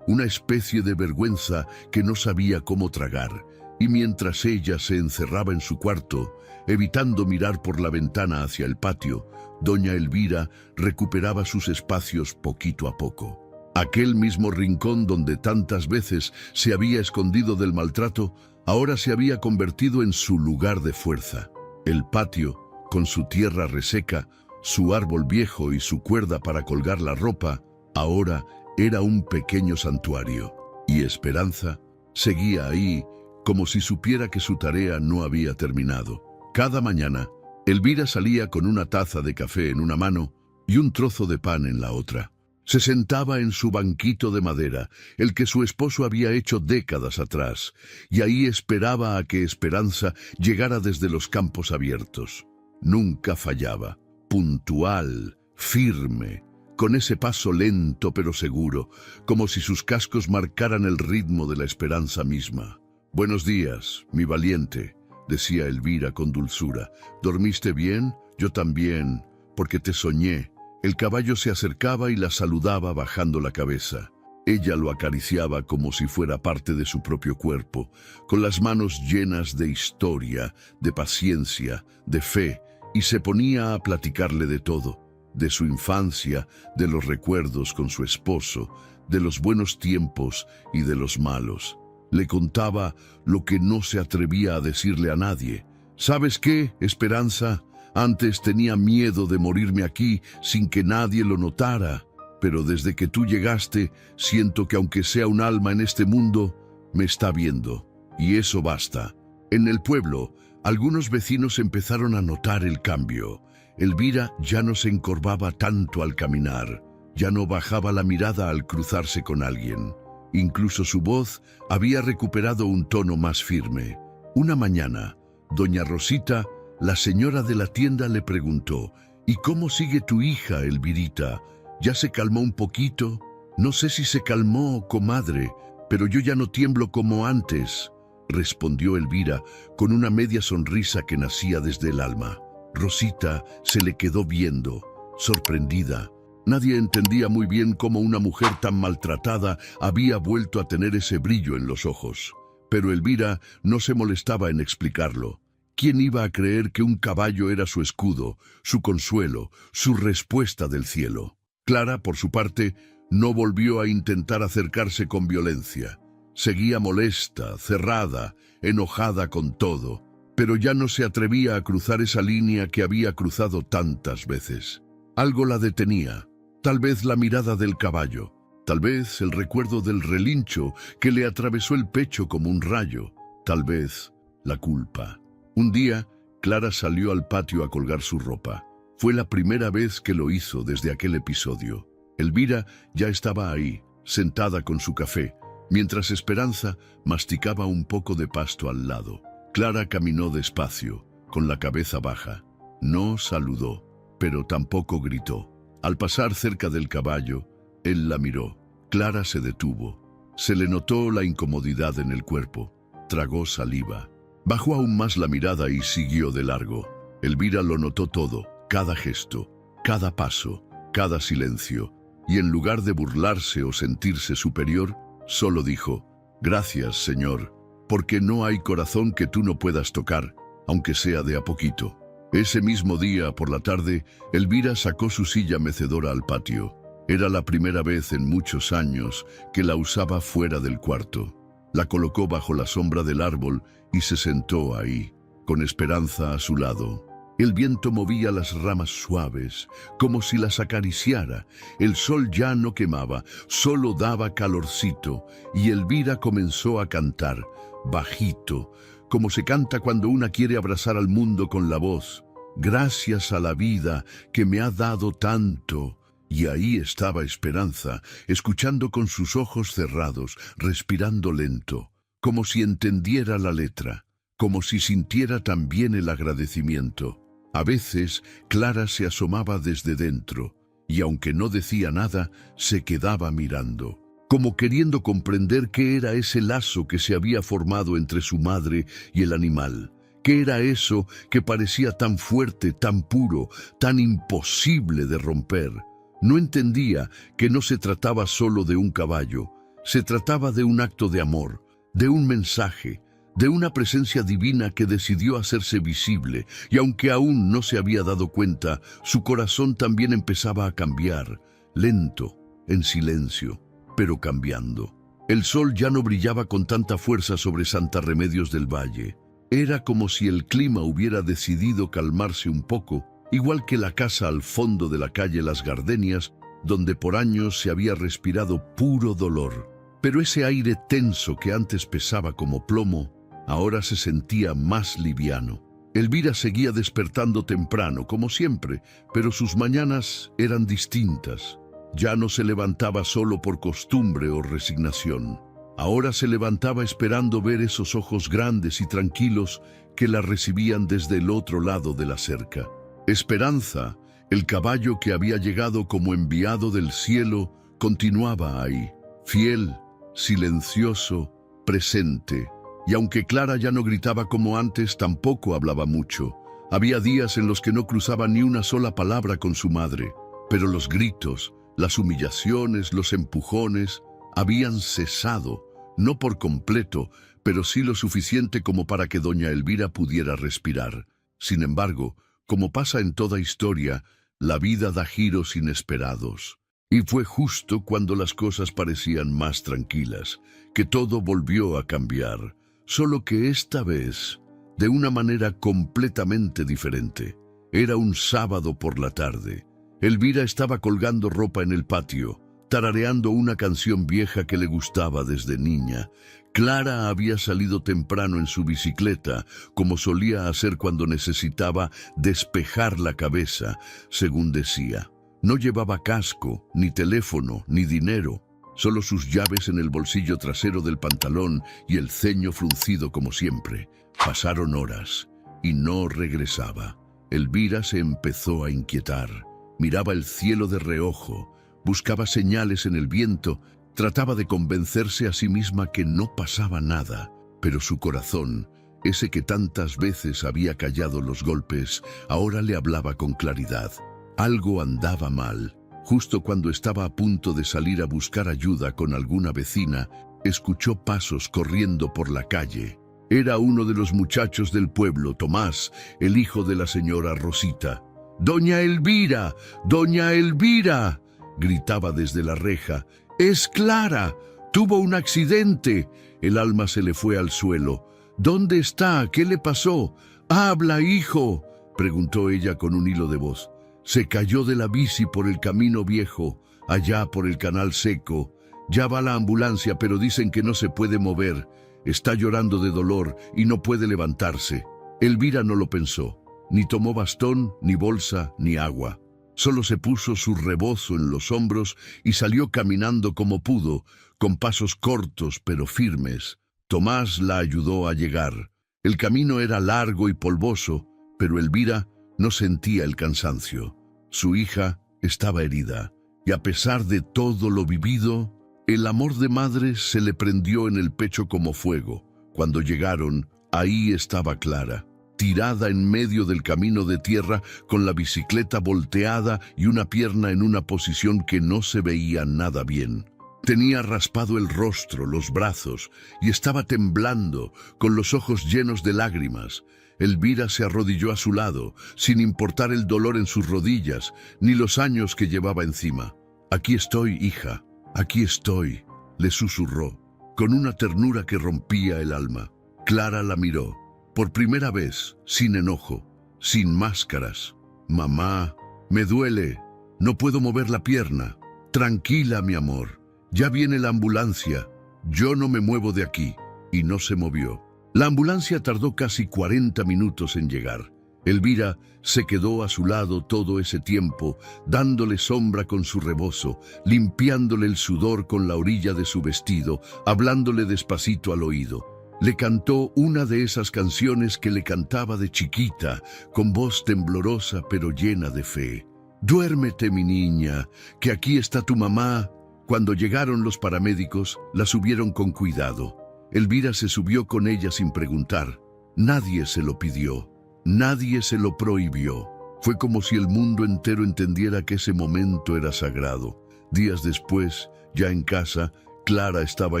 una especie de vergüenza que no sabía cómo tragar, y mientras ella se encerraba en su cuarto, evitando mirar por la ventana hacia el patio, doña Elvira recuperaba sus espacios poquito a poco. Aquel mismo rincón donde tantas veces se había escondido del maltrato, ahora se había convertido en su lugar de fuerza. El patio, con su tierra reseca, su árbol viejo y su cuerda para colgar la ropa, ahora era un pequeño santuario. Y Esperanza seguía ahí, como si supiera que su tarea no había terminado. Cada mañana, Elvira salía con una taza de café en una mano y un trozo de pan en la otra. Se sentaba en su banquito de madera, el que su esposo había hecho décadas atrás, y ahí esperaba a que Esperanza llegara desde los campos abiertos. Nunca fallaba, puntual, firme, con ese paso lento pero seguro, como si sus cascos marcaran el ritmo de la esperanza misma. «Buenos días, mi valiente», decía Elvira con dulzura. «¿Dormiste bien? Yo también, porque te soñé». El caballo se acercaba y la saludaba bajando la cabeza. Ella lo acariciaba como si fuera parte de su propio cuerpo, con las manos llenas de historia, de paciencia, de fe, y se ponía a platicarle de todo, de su infancia, de los recuerdos con su esposo, de los buenos tiempos y de los malos. Le contaba lo que no se atrevía a decirle a nadie. «¿Sabes qué, Esperanza? Antes tenía miedo de morirme aquí sin que nadie lo notara, pero desde que tú llegaste, siento que aunque sea un alma en este mundo, me está viendo, y eso basta». En el pueblo, algunos vecinos empezaron a notar el cambio. Elvira ya no se encorvaba tanto al caminar, ya no bajaba la mirada al cruzarse con alguien. Incluso su voz había recuperado un tono más firme. Una mañana, doña Rosita, la señora de la tienda, le preguntó: «¿Y cómo sigue tu hija, Elvirita? ¿Ya se calmó un poquito?» «No sé si se calmó, comadre, pero yo ya no tiemblo como antes», respondió Elvira con una media sonrisa que nacía desde el alma. Rosita se le quedó viendo, sorprendida. Nadie entendía muy bien cómo una mujer tan maltratada había vuelto a tener ese brillo en los ojos. Pero Elvira no se molestaba en explicarlo. ¿Quién iba a creer que un caballo era su escudo, su consuelo, su respuesta del cielo? Clara, por su parte, no volvió a intentar acercarse con violencia. Seguía molesta, cerrada, enojada con todo, pero ya no se atrevía a cruzar esa línea que había cruzado tantas veces. Algo la detenía, tal vez la mirada del caballo, tal vez el recuerdo del relincho que le atravesó el pecho como un rayo, tal vez la culpa. Un día, Clara salió al patio a colgar su ropa. Fue la primera vez que lo hizo desde aquel episodio. Elvira ya estaba ahí, sentada con su café, mientras Esperanza masticaba un poco de pasto al lado. Clara caminó despacio, con la cabeza baja. No saludó, pero tampoco gritó. Al pasar cerca del caballo, él la miró. Clara se detuvo. Se le notó la incomodidad en el cuerpo. Tragó saliva. Bajó aún más la mirada y siguió de largo. Elvira lo notó todo, cada gesto, cada paso, cada silencio, y en lugar de burlarse o sentirse superior, solo dijo: «Gracias, Señor, porque no hay corazón que tú no puedas tocar, aunque sea de a poquito». Ese mismo día, por la tarde, Elvira sacó su silla mecedora al patio. Era la primera vez en muchos años que la usaba fuera del cuarto. La colocó bajo la sombra del árbol y se sentó ahí, con Esperanza a su lado. El viento movía las ramas suaves, como si las acariciara. El sol ya no quemaba, solo daba calorcito, y Elvira comenzó a cantar, bajito, como se canta cuando una quiere abrazar al mundo con la voz. Gracias a la vida que me ha dado tanto. Y ahí estaba Esperanza, escuchando con sus ojos cerrados, respirando lento, como si entendiera la letra, como si sintiera también el agradecimiento. A veces, Clara se asomaba desde dentro, y aunque no decía nada, se quedaba mirando, como queriendo comprender qué era ese lazo que se había formado entre su madre y el animal. ¿Qué era eso que parecía tan fuerte, tan puro, tan imposible de romper? No entendía que no se trataba solo de un caballo, se trataba de un acto de amor, de un mensaje, de una presencia divina que decidió hacerse visible, y aunque aún no se había dado cuenta, su corazón también empezaba a cambiar, lento, en silencio, pero cambiando. El sol ya no brillaba con tanta fuerza sobre Santa Remedios del Valle. Era como si el clima hubiera decidido calmarse un poco, igual que la casa al fondo de la calle Las Gardenias, donde por años se había respirado puro dolor. Pero ese aire tenso que antes pesaba como plomo, ahora se sentía más liviano. Elvira seguía despertando temprano, como siempre, pero sus mañanas eran distintas. Ya no se levantaba solo por costumbre o resignación. Ahora se levantaba esperando ver esos ojos grandes y tranquilos que la recibían desde el otro lado de la cerca. Esperanza, el caballo que había llegado como enviado del cielo, continuaba ahí, fiel, silencioso, presente. Y aunque Clara ya no gritaba como antes, tampoco hablaba mucho. Había días en los que no cruzaba ni una sola palabra con su madre, pero los gritos, las humillaciones, los empujones, habían cesado, no por completo, pero sí lo suficiente como para que doña Elvira pudiera respirar. Sin embargo, como pasa en toda historia, la vida da giros inesperados. Y fue justo cuando las cosas parecían más tranquilas, que todo volvió a cambiar, solo que esta vez, de una manera completamente diferente. Era un sábado por la tarde. Elvira estaba colgando ropa en el patio, tarareando una canción vieja que le gustaba desde niña. Clara había salido temprano en su bicicleta, como solía hacer cuando necesitaba despejar la cabeza, según decía. No llevaba casco, ni teléfono, ni dinero, solo sus llaves en el bolsillo trasero del pantalón y el ceño fruncido como siempre. Pasaron horas y no regresaba. Elvira se empezó a inquietar. Miraba el cielo de reojo, buscaba señales en el viento, trataba de convencerse a sí misma que no pasaba nada, pero su corazón, ese que tantas veces había callado los golpes, ahora le hablaba con claridad. Algo andaba mal. Justo cuando estaba a punto de salir a buscar ayuda con alguna vecina, escuchó pasos corriendo por la calle. Era uno de los muchachos del pueblo, Tomás, el hijo de la señora Rosita. «¡Doña Elvira! ¡Doña Elvira!», gritaba desde la reja. «¡Es Clara! ¡Tuvo un accidente!». El alma se le fue al suelo. «¿Dónde está? ¿Qué le pasó?». «¡Habla, hijo!», preguntó ella con un hilo de voz. «Se cayó de la bici por el camino viejo, allá por el canal seco. Ya va la ambulancia, pero dicen que no se puede mover. Está llorando de dolor y no puede levantarse». Elvira no lo pensó. Ni tomó bastón, ni bolsa, ni agua. Solo se puso su rebozo en los hombros y salió caminando como pudo, con pasos cortos pero firmes. Tomás la ayudó a llegar. El camino era largo y polvoso, pero Elvira no sentía el cansancio. Su hija estaba herida, y a pesar de todo lo vivido, el amor de madre se le prendió en el pecho como fuego. Cuando llegaron, ahí estaba Clara, tirada en medio del camino de tierra, con la bicicleta volteada y una pierna en una posición que no se veía nada bien. Tenía raspado el rostro, los brazos, y estaba temblando, con los ojos llenos de lágrimas. Elvira se arrodilló a su lado, sin importar el dolor en sus rodillas, ni los años que llevaba encima. «Aquí estoy, hija, aquí estoy», le susurró, con una ternura que rompía el alma. Clara la miró, por primera vez, sin enojo. sin máscaras. Mamá, me duele, no puedo mover la pierna. Tranquila, mi amor, ya viene la ambulancia. Yo no me muevo de aquí. Y no se movió. La ambulancia tardó casi 40 minutos en llegar. Elvira se quedó a su lado todo ese tiempo, dándole sombra con su rebozo, limpiándole el sudor con la orilla de su vestido, hablándole despacito al oído. Le cantó una de esas canciones que le cantaba de chiquita, con voz temblorosa pero llena de fe. «Duérmete, mi niña, que aquí está tu mamá». Cuando llegaron los paramédicos, la subieron con cuidado. Elvira se subió con ella sin preguntar. Nadie se lo pidió, nadie se lo prohibió. Fue como si el mundo entero entendiera que ese momento era sagrado. Días después, ya en casa, Clara estaba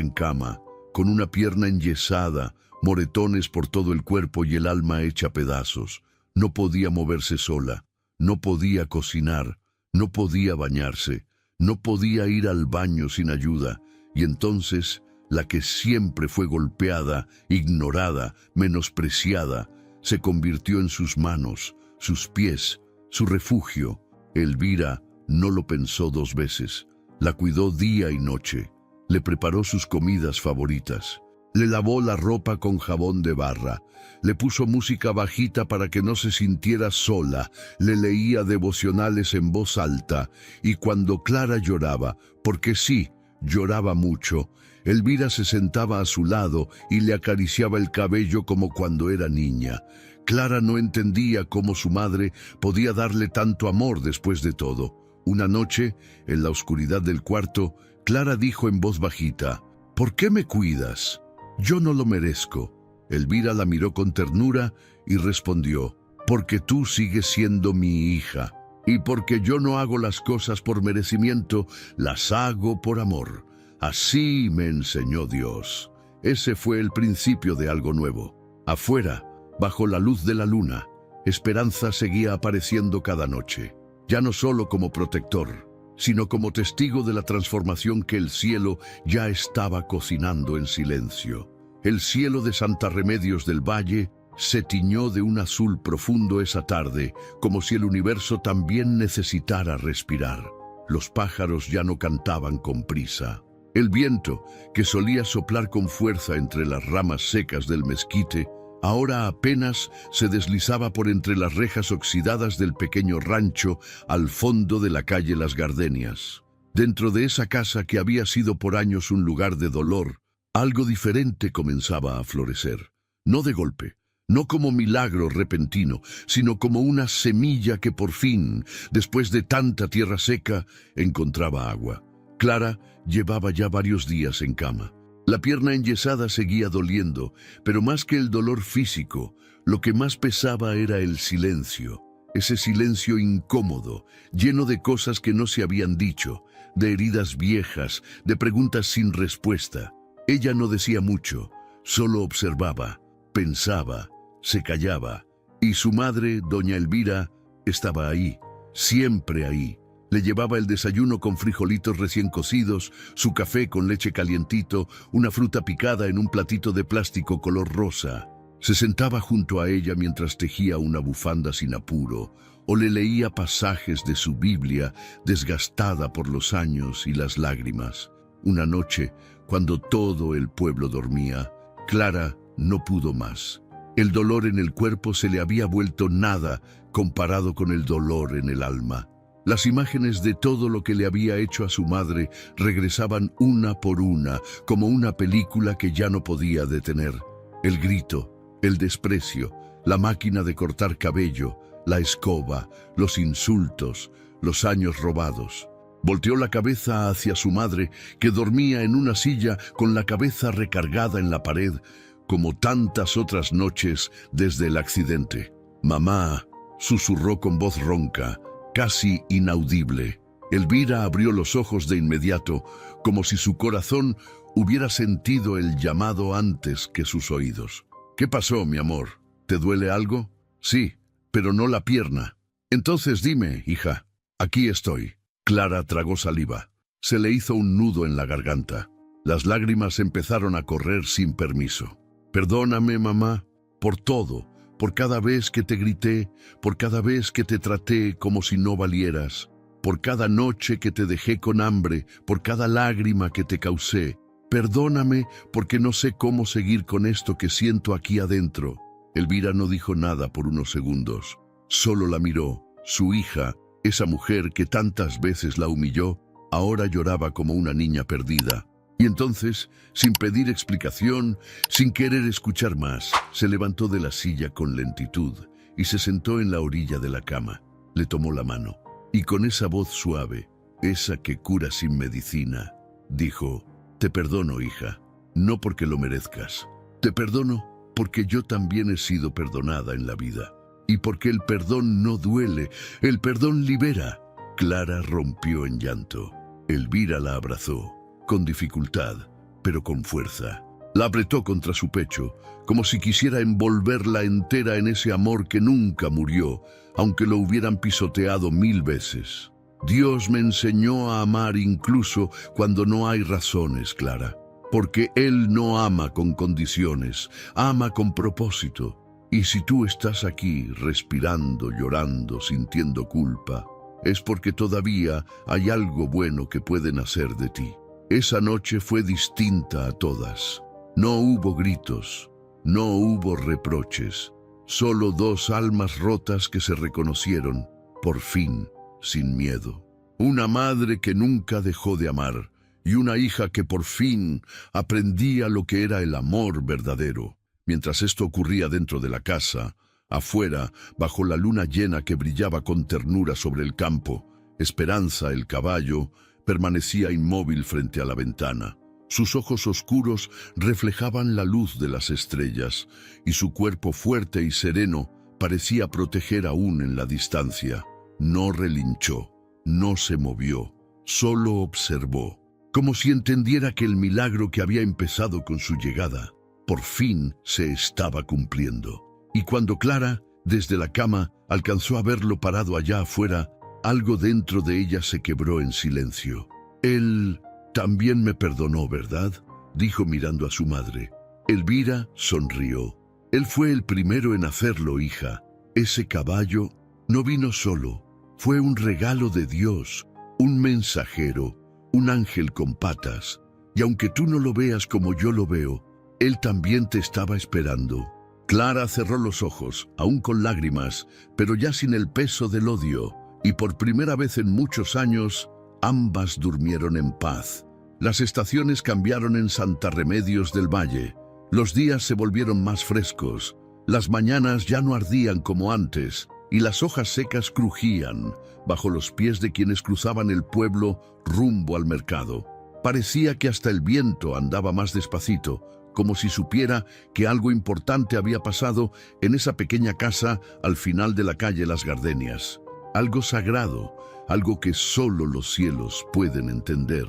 en cama, con una pierna enyesada, moretones por todo el cuerpo y el alma hecha pedazos. No podía moverse sola, no podía cocinar, no podía bañarse, no podía ir al baño sin ayuda. Y entonces, la que siempre fue golpeada, ignorada, menospreciada, se convirtió en sus manos, sus pies, su refugio. Elvira no lo pensó 2 veces. La cuidó día y noche. Le preparó sus comidas favoritas. Le lavó la ropa con jabón de barra. Le puso música bajita para que no se sintiera sola. Le leía devocionales en voz alta. Y cuando Clara lloraba, porque sí, lloraba mucho, Elvira se sentaba a su lado y le acariciaba el cabello como cuando era niña. Clara no entendía cómo su madre podía darle tanto amor después de todo. Una noche, en la oscuridad del cuarto, Clara dijo en voz bajita: «¿Por qué me cuidas? Yo no lo merezco». Elvira la miró con ternura y respondió: «Porque tú sigues siendo mi hija, y porque yo no hago las cosas por merecimiento, las hago por amor. Así me enseñó Dios». Ese fue el principio de algo nuevo. Afuera, bajo la luz de la luna, Esperanza seguía apareciendo cada noche, ya no solo como protector, sino como testigo de la transformación que el cielo ya estaba cocinando en silencio. El cielo de Santa Remedios del Valle se tiñó de un azul profundo esa tarde, como si el universo también necesitara respirar. Los pájaros ya no cantaban con prisa. El viento, que solía soplar con fuerza entre las ramas secas del mezquite, ahora apenas se deslizaba por entre las rejas oxidadas del pequeño rancho al fondo de la calle Las Gardenias. Dentro de esa casa que había sido por años un lugar de dolor, algo diferente comenzaba a florecer. No de golpe, no como milagro repentino, sino como una semilla que por fin, después de tanta tierra seca, encontraba agua. Clara llevaba ya varios días en cama. La pierna enyesada seguía doliendo, pero más que el dolor físico, lo que más pesaba era el silencio. Ese silencio incómodo, lleno de cosas que no se habían dicho, de heridas viejas, de preguntas sin respuesta. Ella no decía mucho, solo observaba, pensaba, se callaba. Y su madre, doña Elvira, estaba ahí, siempre ahí. Le llevaba el desayuno con frijolitos recién cocidos, su café con leche calientito, una fruta picada en un platito de plástico color rosa. Se sentaba junto a ella mientras tejía una bufanda sin apuro, o le leía pasajes de su Biblia desgastada por los años y las lágrimas. Una noche, cuando todo el pueblo dormía, Clara no pudo más. El dolor en el cuerpo se le había vuelto nada comparado con el dolor en el alma. Las imágenes de todo lo que le había hecho a su madre regresaban una por una, como una película que ya no podía detener. El grito, el desprecio, la máquina de cortar cabello, la escoba, los insultos, los años robados. Volteó la cabeza hacia su madre, que dormía en una silla con la cabeza recargada en la pared, como tantas otras noches desde el accidente. «Mamá», susurró con voz ronca, casi inaudible. Elvira abrió los ojos de inmediato, como si su corazón hubiera sentido el llamado antes que sus oídos. «¿Qué pasó, mi amor? ¿Te duele algo?» «Sí, pero no la pierna». «Entonces dime, hija». «Aquí estoy». Clara tragó saliva. Se le hizo un nudo en la garganta. Las lágrimas empezaron a correr sin permiso. «Perdóname, mamá, por todo, por cada vez que te grité, por cada vez que te traté como si no valieras, por cada noche que te dejé con hambre, por cada lágrima que te causé. Perdóname porque no sé cómo seguir con esto que siento aquí adentro. Elvira no dijo nada por unos segundos. Solo la miró. Su hija, esa mujer que tantas veces la humilló, ahora lloraba como una niña perdida. Y entonces, sin pedir explicación, sin querer escuchar más, se levantó de la silla con lentitud y se sentó en la orilla de la cama. Le tomó la mano y con esa voz suave, esa que cura sin medicina, dijo: «Te perdono, hija, no porque lo merezcas. Te perdono porque yo también he sido perdonada en la vida. Y porque el perdón no duele, el perdón libera». Clara rompió en llanto. Elvira la abrazó, con dificultad, pero con fuerza. La apretó contra su pecho, como si quisiera envolverla entera en ese amor que nunca murió, aunque lo hubieran pisoteado 1000 veces. Dios me enseñó a amar incluso cuando no hay razones, Clara, porque Él no ama con condiciones, ama con propósito. Y si tú estás aquí respirando, llorando, sintiendo culpa, es porque todavía hay algo bueno que puede nacer de ti. Esa noche fue distinta a todas. No hubo gritos, no hubo reproches, solo dos almas rotas que se reconocieron, por fin, sin miedo. Una madre que nunca dejó de amar y una hija que por fin aprendía lo que era el amor verdadero. Mientras esto ocurría dentro de la casa, afuera, bajo la luna llena que brillaba con ternura sobre el campo, Esperanza, el caballo, permanecía inmóvil frente a la ventana. Sus ojos oscuros reflejaban la luz de las estrellas, y su cuerpo fuerte y sereno parecía proteger aún en la distancia. No relinchó, no se movió, solo observó, como si entendiera que el milagro que había empezado con su llegada, por fin se estaba cumpliendo. Y cuando Clara, desde la cama, alcanzó a verlo parado allá afuera, algo dentro de ella se quebró en silencio. «Él también me perdonó, ¿verdad?», dijo mirando a su madre. Elvira sonrió. «Él fue el primero en hacerlo, hija. Ese caballo no vino solo. Fue un regalo de Dios, un mensajero, un ángel con patas. Y aunque tú no lo veas como yo lo veo, Él también te estaba esperando». Clara cerró los ojos, aún con lágrimas, pero ya sin el peso del odio, y por primera vez en muchos años, ambas durmieron en paz. Las estaciones cambiaron en Santa Remedios del Valle. Los días se volvieron más frescos. Las mañanas ya no ardían como antes, y las hojas secas crujían bajo los pies de quienes cruzaban el pueblo rumbo al mercado. Parecía que hasta el viento andaba más despacito, como si supiera que algo importante había pasado en esa pequeña casa al final de la calle Las Gardenias. Algo sagrado, algo que solo los cielos pueden entender.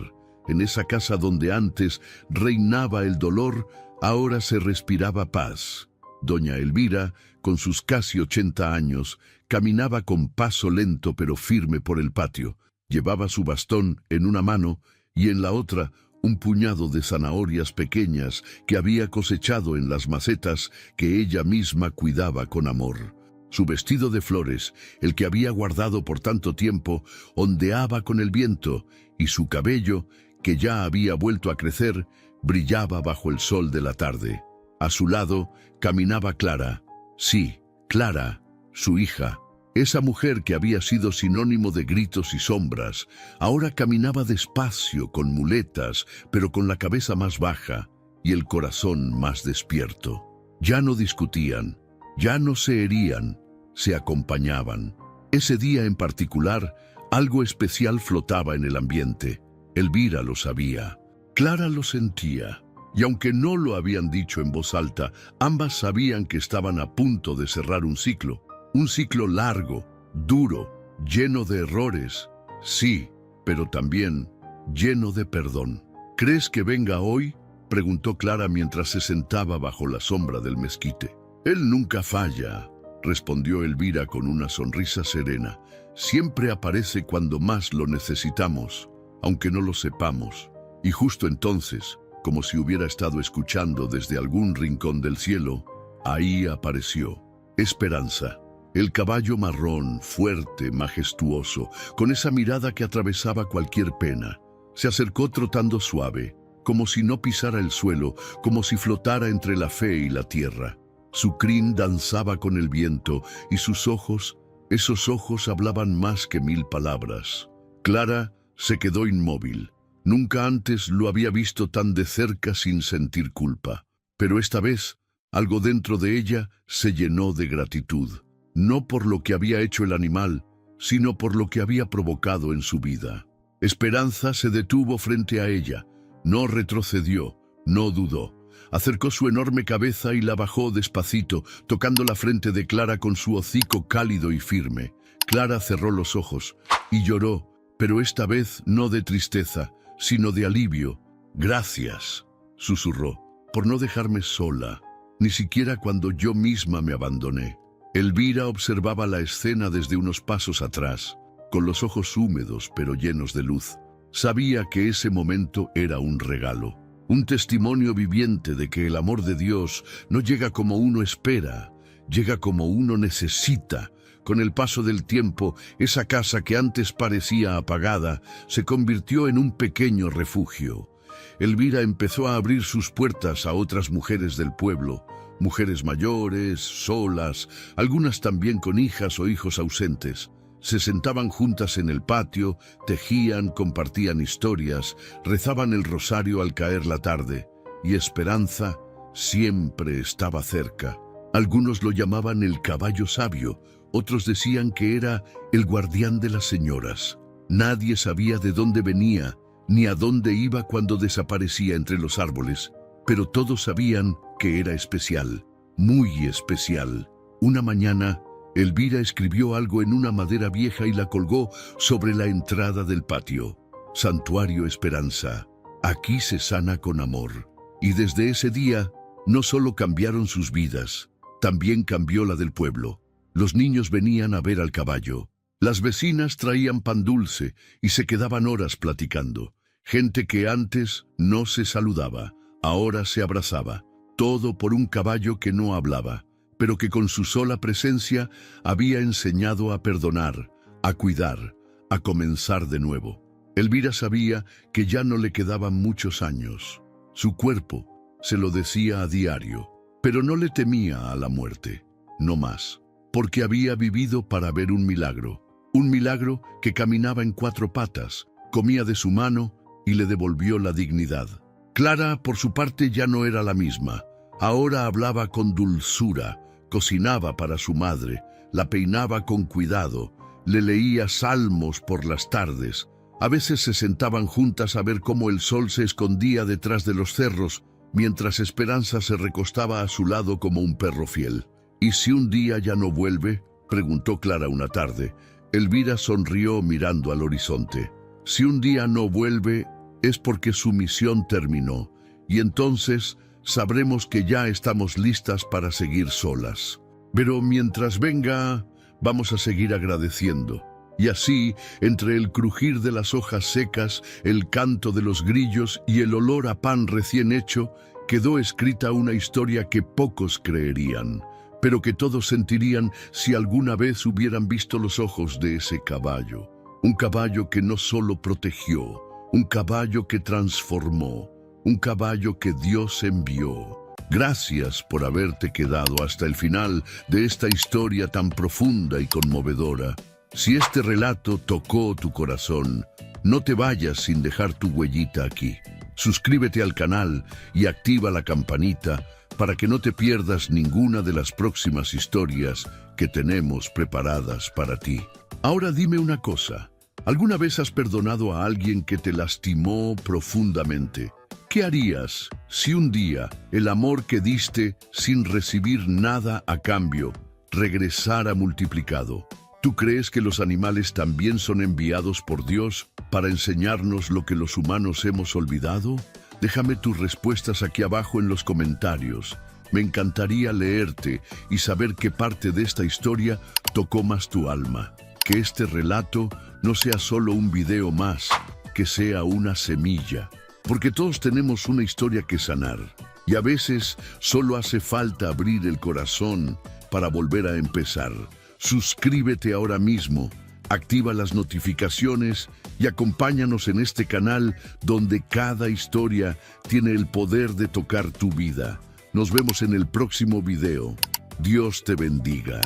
En esa casa donde antes reinaba el dolor, ahora se respiraba paz. Doña Elvira, con sus casi 80 años, caminaba con paso lento pero firme por el patio. Llevaba su bastón en una mano y en la otra un puñado de zanahorias pequeñas que había cosechado en las macetas que ella misma cuidaba con amor. Su vestido de flores, el que había guardado por tanto tiempo, ondeaba con el viento, y su cabello, que ya había vuelto a crecer, brillaba bajo el sol de la tarde. A su lado caminaba Clara. Sí, Clara, su hija. Esa mujer que había sido sinónimo de gritos y sombras, ahora caminaba despacio, con muletas, pero con la cabeza más baja y el corazón más despierto. Ya no discutían, ya no se herían, se acompañaban. Ese día en particular, algo especial flotaba en el ambiente. Elvira lo sabía, Clara lo sentía, y aunque no lo habían dicho en voz alta, ambas sabían que estaban a punto de cerrar un ciclo largo, duro, lleno de errores, sí, pero también lleno de perdón. ¿Crees que venga hoy?, preguntó Clara mientras se sentaba bajo la sombra del mezquite. Él nunca falla, respondió Elvira con una sonrisa serena. Siempre aparece cuando más lo necesitamos, aunque no lo sepamos. Y justo entonces, como si hubiera estado escuchando desde algún rincón del cielo, ahí apareció. Esperanza. El caballo marrón, fuerte, majestuoso, con esa mirada que atravesaba cualquier pena. Se acercó trotando suave, como si no pisara el suelo, como si flotara entre la fe y la tierra. Su crin danzaba con el viento y sus ojos, esos ojos hablaban más que 1000 palabras. Clara se quedó inmóvil. Nunca antes lo había visto tan de cerca sin sentir culpa. Pero esta vez, algo dentro de ella se llenó de gratitud. No por lo que había hecho el animal, sino por lo que había provocado en su vida. Esperanza se detuvo frente a ella. No retrocedió, no dudó. Acercó su enorme cabeza y la bajó despacito, tocando la frente de Clara con su hocico cálido y firme. Clara cerró los ojos y lloró, pero esta vez no de tristeza, sino de alivio. «Gracias», susurró, «por no dejarme sola, ni siquiera cuando yo misma me abandoné». Elvira observaba la escena desde unos pasos atrás, con los ojos húmedos pero llenos de luz. Sabía que ese momento era un regalo, un testimonio viviente de que el amor de Dios no llega como uno espera, llega como uno necesita. Con el paso del tiempo, esa casa que antes parecía apagada se convirtió en un pequeño refugio. Elvira empezó a abrir sus puertas a otras mujeres del pueblo, mujeres mayores, solas, algunas también con hijas o hijos ausentes. Se sentaban juntas en el patio, tejían, compartían historias, rezaban el rosario al caer la tarde, y Esperanza siempre estaba cerca. Algunos lo llamaban el caballo sabio, otros decían que era el guardián de las señoras. Nadie sabía de dónde venía, ni a dónde iba cuando desaparecía entre los árboles, pero todos sabían que era especial, muy especial. Una mañana, Elvira escribió algo en una madera vieja y la colgó sobre la entrada del patio. Santuario Esperanza, aquí se sana con amor. Y desde ese día, no solo cambiaron sus vidas, también cambió la del pueblo. Los niños venían a ver al caballo. Las vecinas traían pan dulce y se quedaban horas platicando. Gente que antes no se saludaba, ahora se abrazaba. Todo por un caballo que no hablaba, pero que con su sola presencia había enseñado a perdonar, a cuidar, a comenzar de nuevo. Elvira sabía que ya no le quedaban muchos años. Su cuerpo se lo decía a diario, pero no le temía a la muerte, no más, porque había vivido para ver un milagro que caminaba en 4 patas, comía de su mano y le devolvió la dignidad. Clara, por su parte, ya no era la misma. Ahora hablaba con dulzura, cocinaba para su madre, la peinaba con cuidado, le leía salmos por las tardes. A veces se sentaban juntas a ver cómo el sol se escondía detrás de los cerros, mientras Esperanza se recostaba a su lado como un perro fiel. «¿Y si un día ya no vuelve?», preguntó Clara una tarde. Elvira sonrió mirando al horizonte. «Si un día no vuelve, es porque su misión terminó, y entonces sabremos que ya estamos listas para seguir solas. Pero mientras venga, vamos a seguir agradeciendo». Y así, entre el crujir de las hojas secas, el canto de los grillos y el olor a pan recién hecho, quedó escrita una historia que pocos creerían, pero que todos sentirían si alguna vez hubieran visto los ojos de ese caballo. Un caballo que no solo protegió, un caballo que transformó, un caballo que Dios envió. Gracias por haberte quedado hasta el final de esta historia tan profunda y conmovedora. Si este relato tocó tu corazón, no te vayas sin dejar tu huellita aquí. Suscríbete al canal y activa la campanita para que no te pierdas ninguna de las próximas historias que tenemos preparadas para ti. Ahora dime una cosa, ¿alguna vez has perdonado a alguien que te lastimó profundamente? ¿Qué harías si un día el amor que diste sin recibir nada a cambio regresara multiplicado? ¿Tú crees que los animales también son enviados por Dios para enseñarnos lo que los humanos hemos olvidado? Déjame tus respuestas aquí abajo en los comentarios. Me encantaría leerte y saber qué parte de esta historia tocó más tu alma. Que este relato no sea solo un video más, que sea una semilla. Porque todos tenemos una historia que sanar. Y a veces solo hace falta abrir el corazón para volver a empezar. Suscríbete ahora mismo, activa las notificaciones y acompáñanos en este canal donde cada historia tiene el poder de tocar tu vida. Nos vemos en el próximo video. Dios te bendiga.